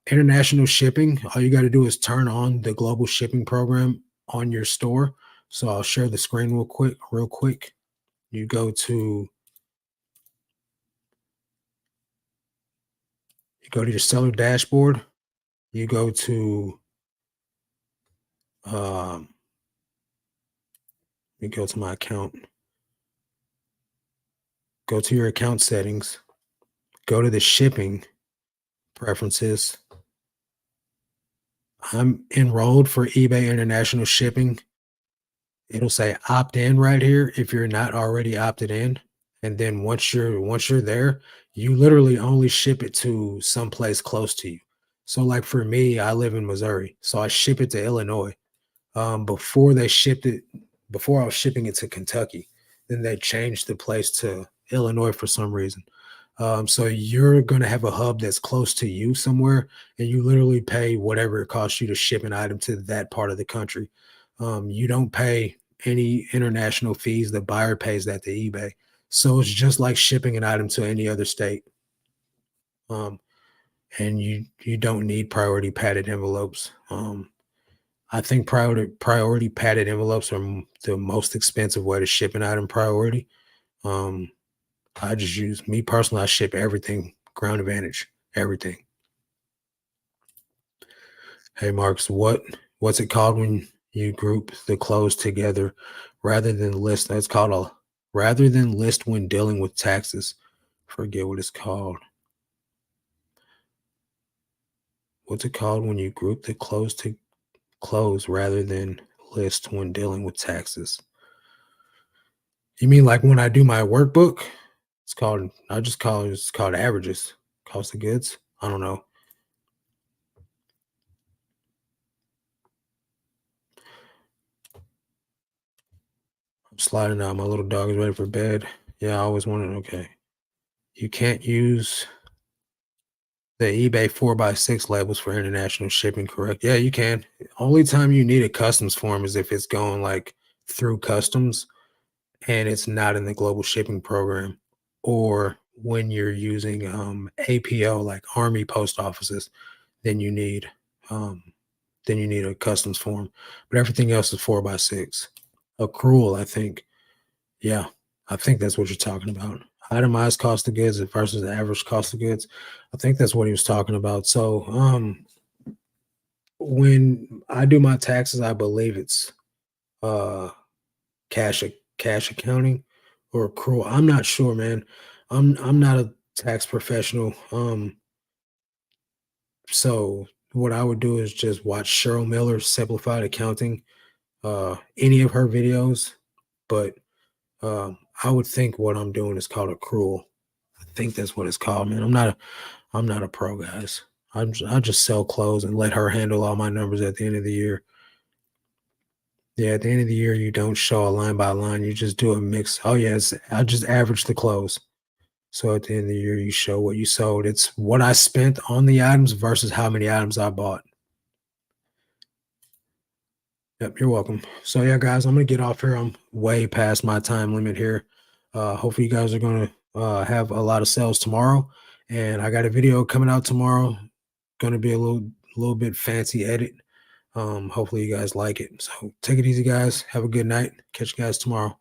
International shipping, all you got to do is turn on the global shipping program on your store. So I'll share the screen real quick. You go to your seller dashboard. You go to um, you go to my account. Go to your account settings. Go to the shipping preferences. I'm enrolled for eBay International Shipping. It'll say opt in right here if you're not already opted in. And then once you're there, you literally only ship it to someplace close to you. So like for me, I live in Missouri, so I ship it to Illinois. Before they shipped it, before I was shipping it to Kentucky, then they changed the place to Illinois for some reason. So you're going to have a hub that's close to you somewhere, and you literally pay whatever it costs you to ship an item to that part of the country. You don't pay any international fees. The buyer pays that to eBay. So it's just like shipping an item to any other state. Um, and you don't need priority padded envelopes. I think priority padded envelopes are the most expensive way to ship an item priority. Um, I just use me personally. I ship everything ground advantage, everything. Hey, Marks, what's it called when you group the clothes together rather than list? That's called a rather than list when dealing with taxes. Forget what it's called. What's it called when you group the close to close rather than list when dealing with taxes? You mean like when I do my workbook? It's called, I just call it, it's called averages, cost of goods. I don't know. I'm sliding out. My little dog is ready for bed. Yeah, I always wanted, okay. You can't use the eBay 4x6 labels for international shipping, correct? Yeah, you can. Only time you need a customs form is if it's going like through customs and it's not in the global shipping program, or when you're using APO like Army post offices, then you need um, a customs form. But everything else is 4x6. Accrual, I think. Yeah, I think that's what you're talking about. Itemized cost of goods versus the average cost of goods. I think that's what he was talking about. So, when I do my taxes, I believe it's uh cash accounting or accrual. I'm not sure, man. I'm not a tax professional. So what I would do is just watch Cheryl Miller's Simplified Accounting, any of her videos, but I would think what I'm doing is called accrual. I think that's what it's called, man. I'm not a pro, guys. I just sell clothes and let her handle all my numbers at the end of the year. Yeah, at the end of the year, you don't show a line by line. You just do a mix. Oh yes, I just average the clothes. So at the end of the year, you show what you sold. It's what I spent on the items versus how many items I bought. Yep, you're welcome. So yeah, guys, I'm gonna get off here. I'm way past my time limit here. Hopefully, you guys are gonna have a lot of sales tomorrow, and I got a video coming out tomorrow. Gonna be a little bit fancy edit. Hopefully, you guys like it. So take it easy, guys. Have a good night. Catch you guys tomorrow.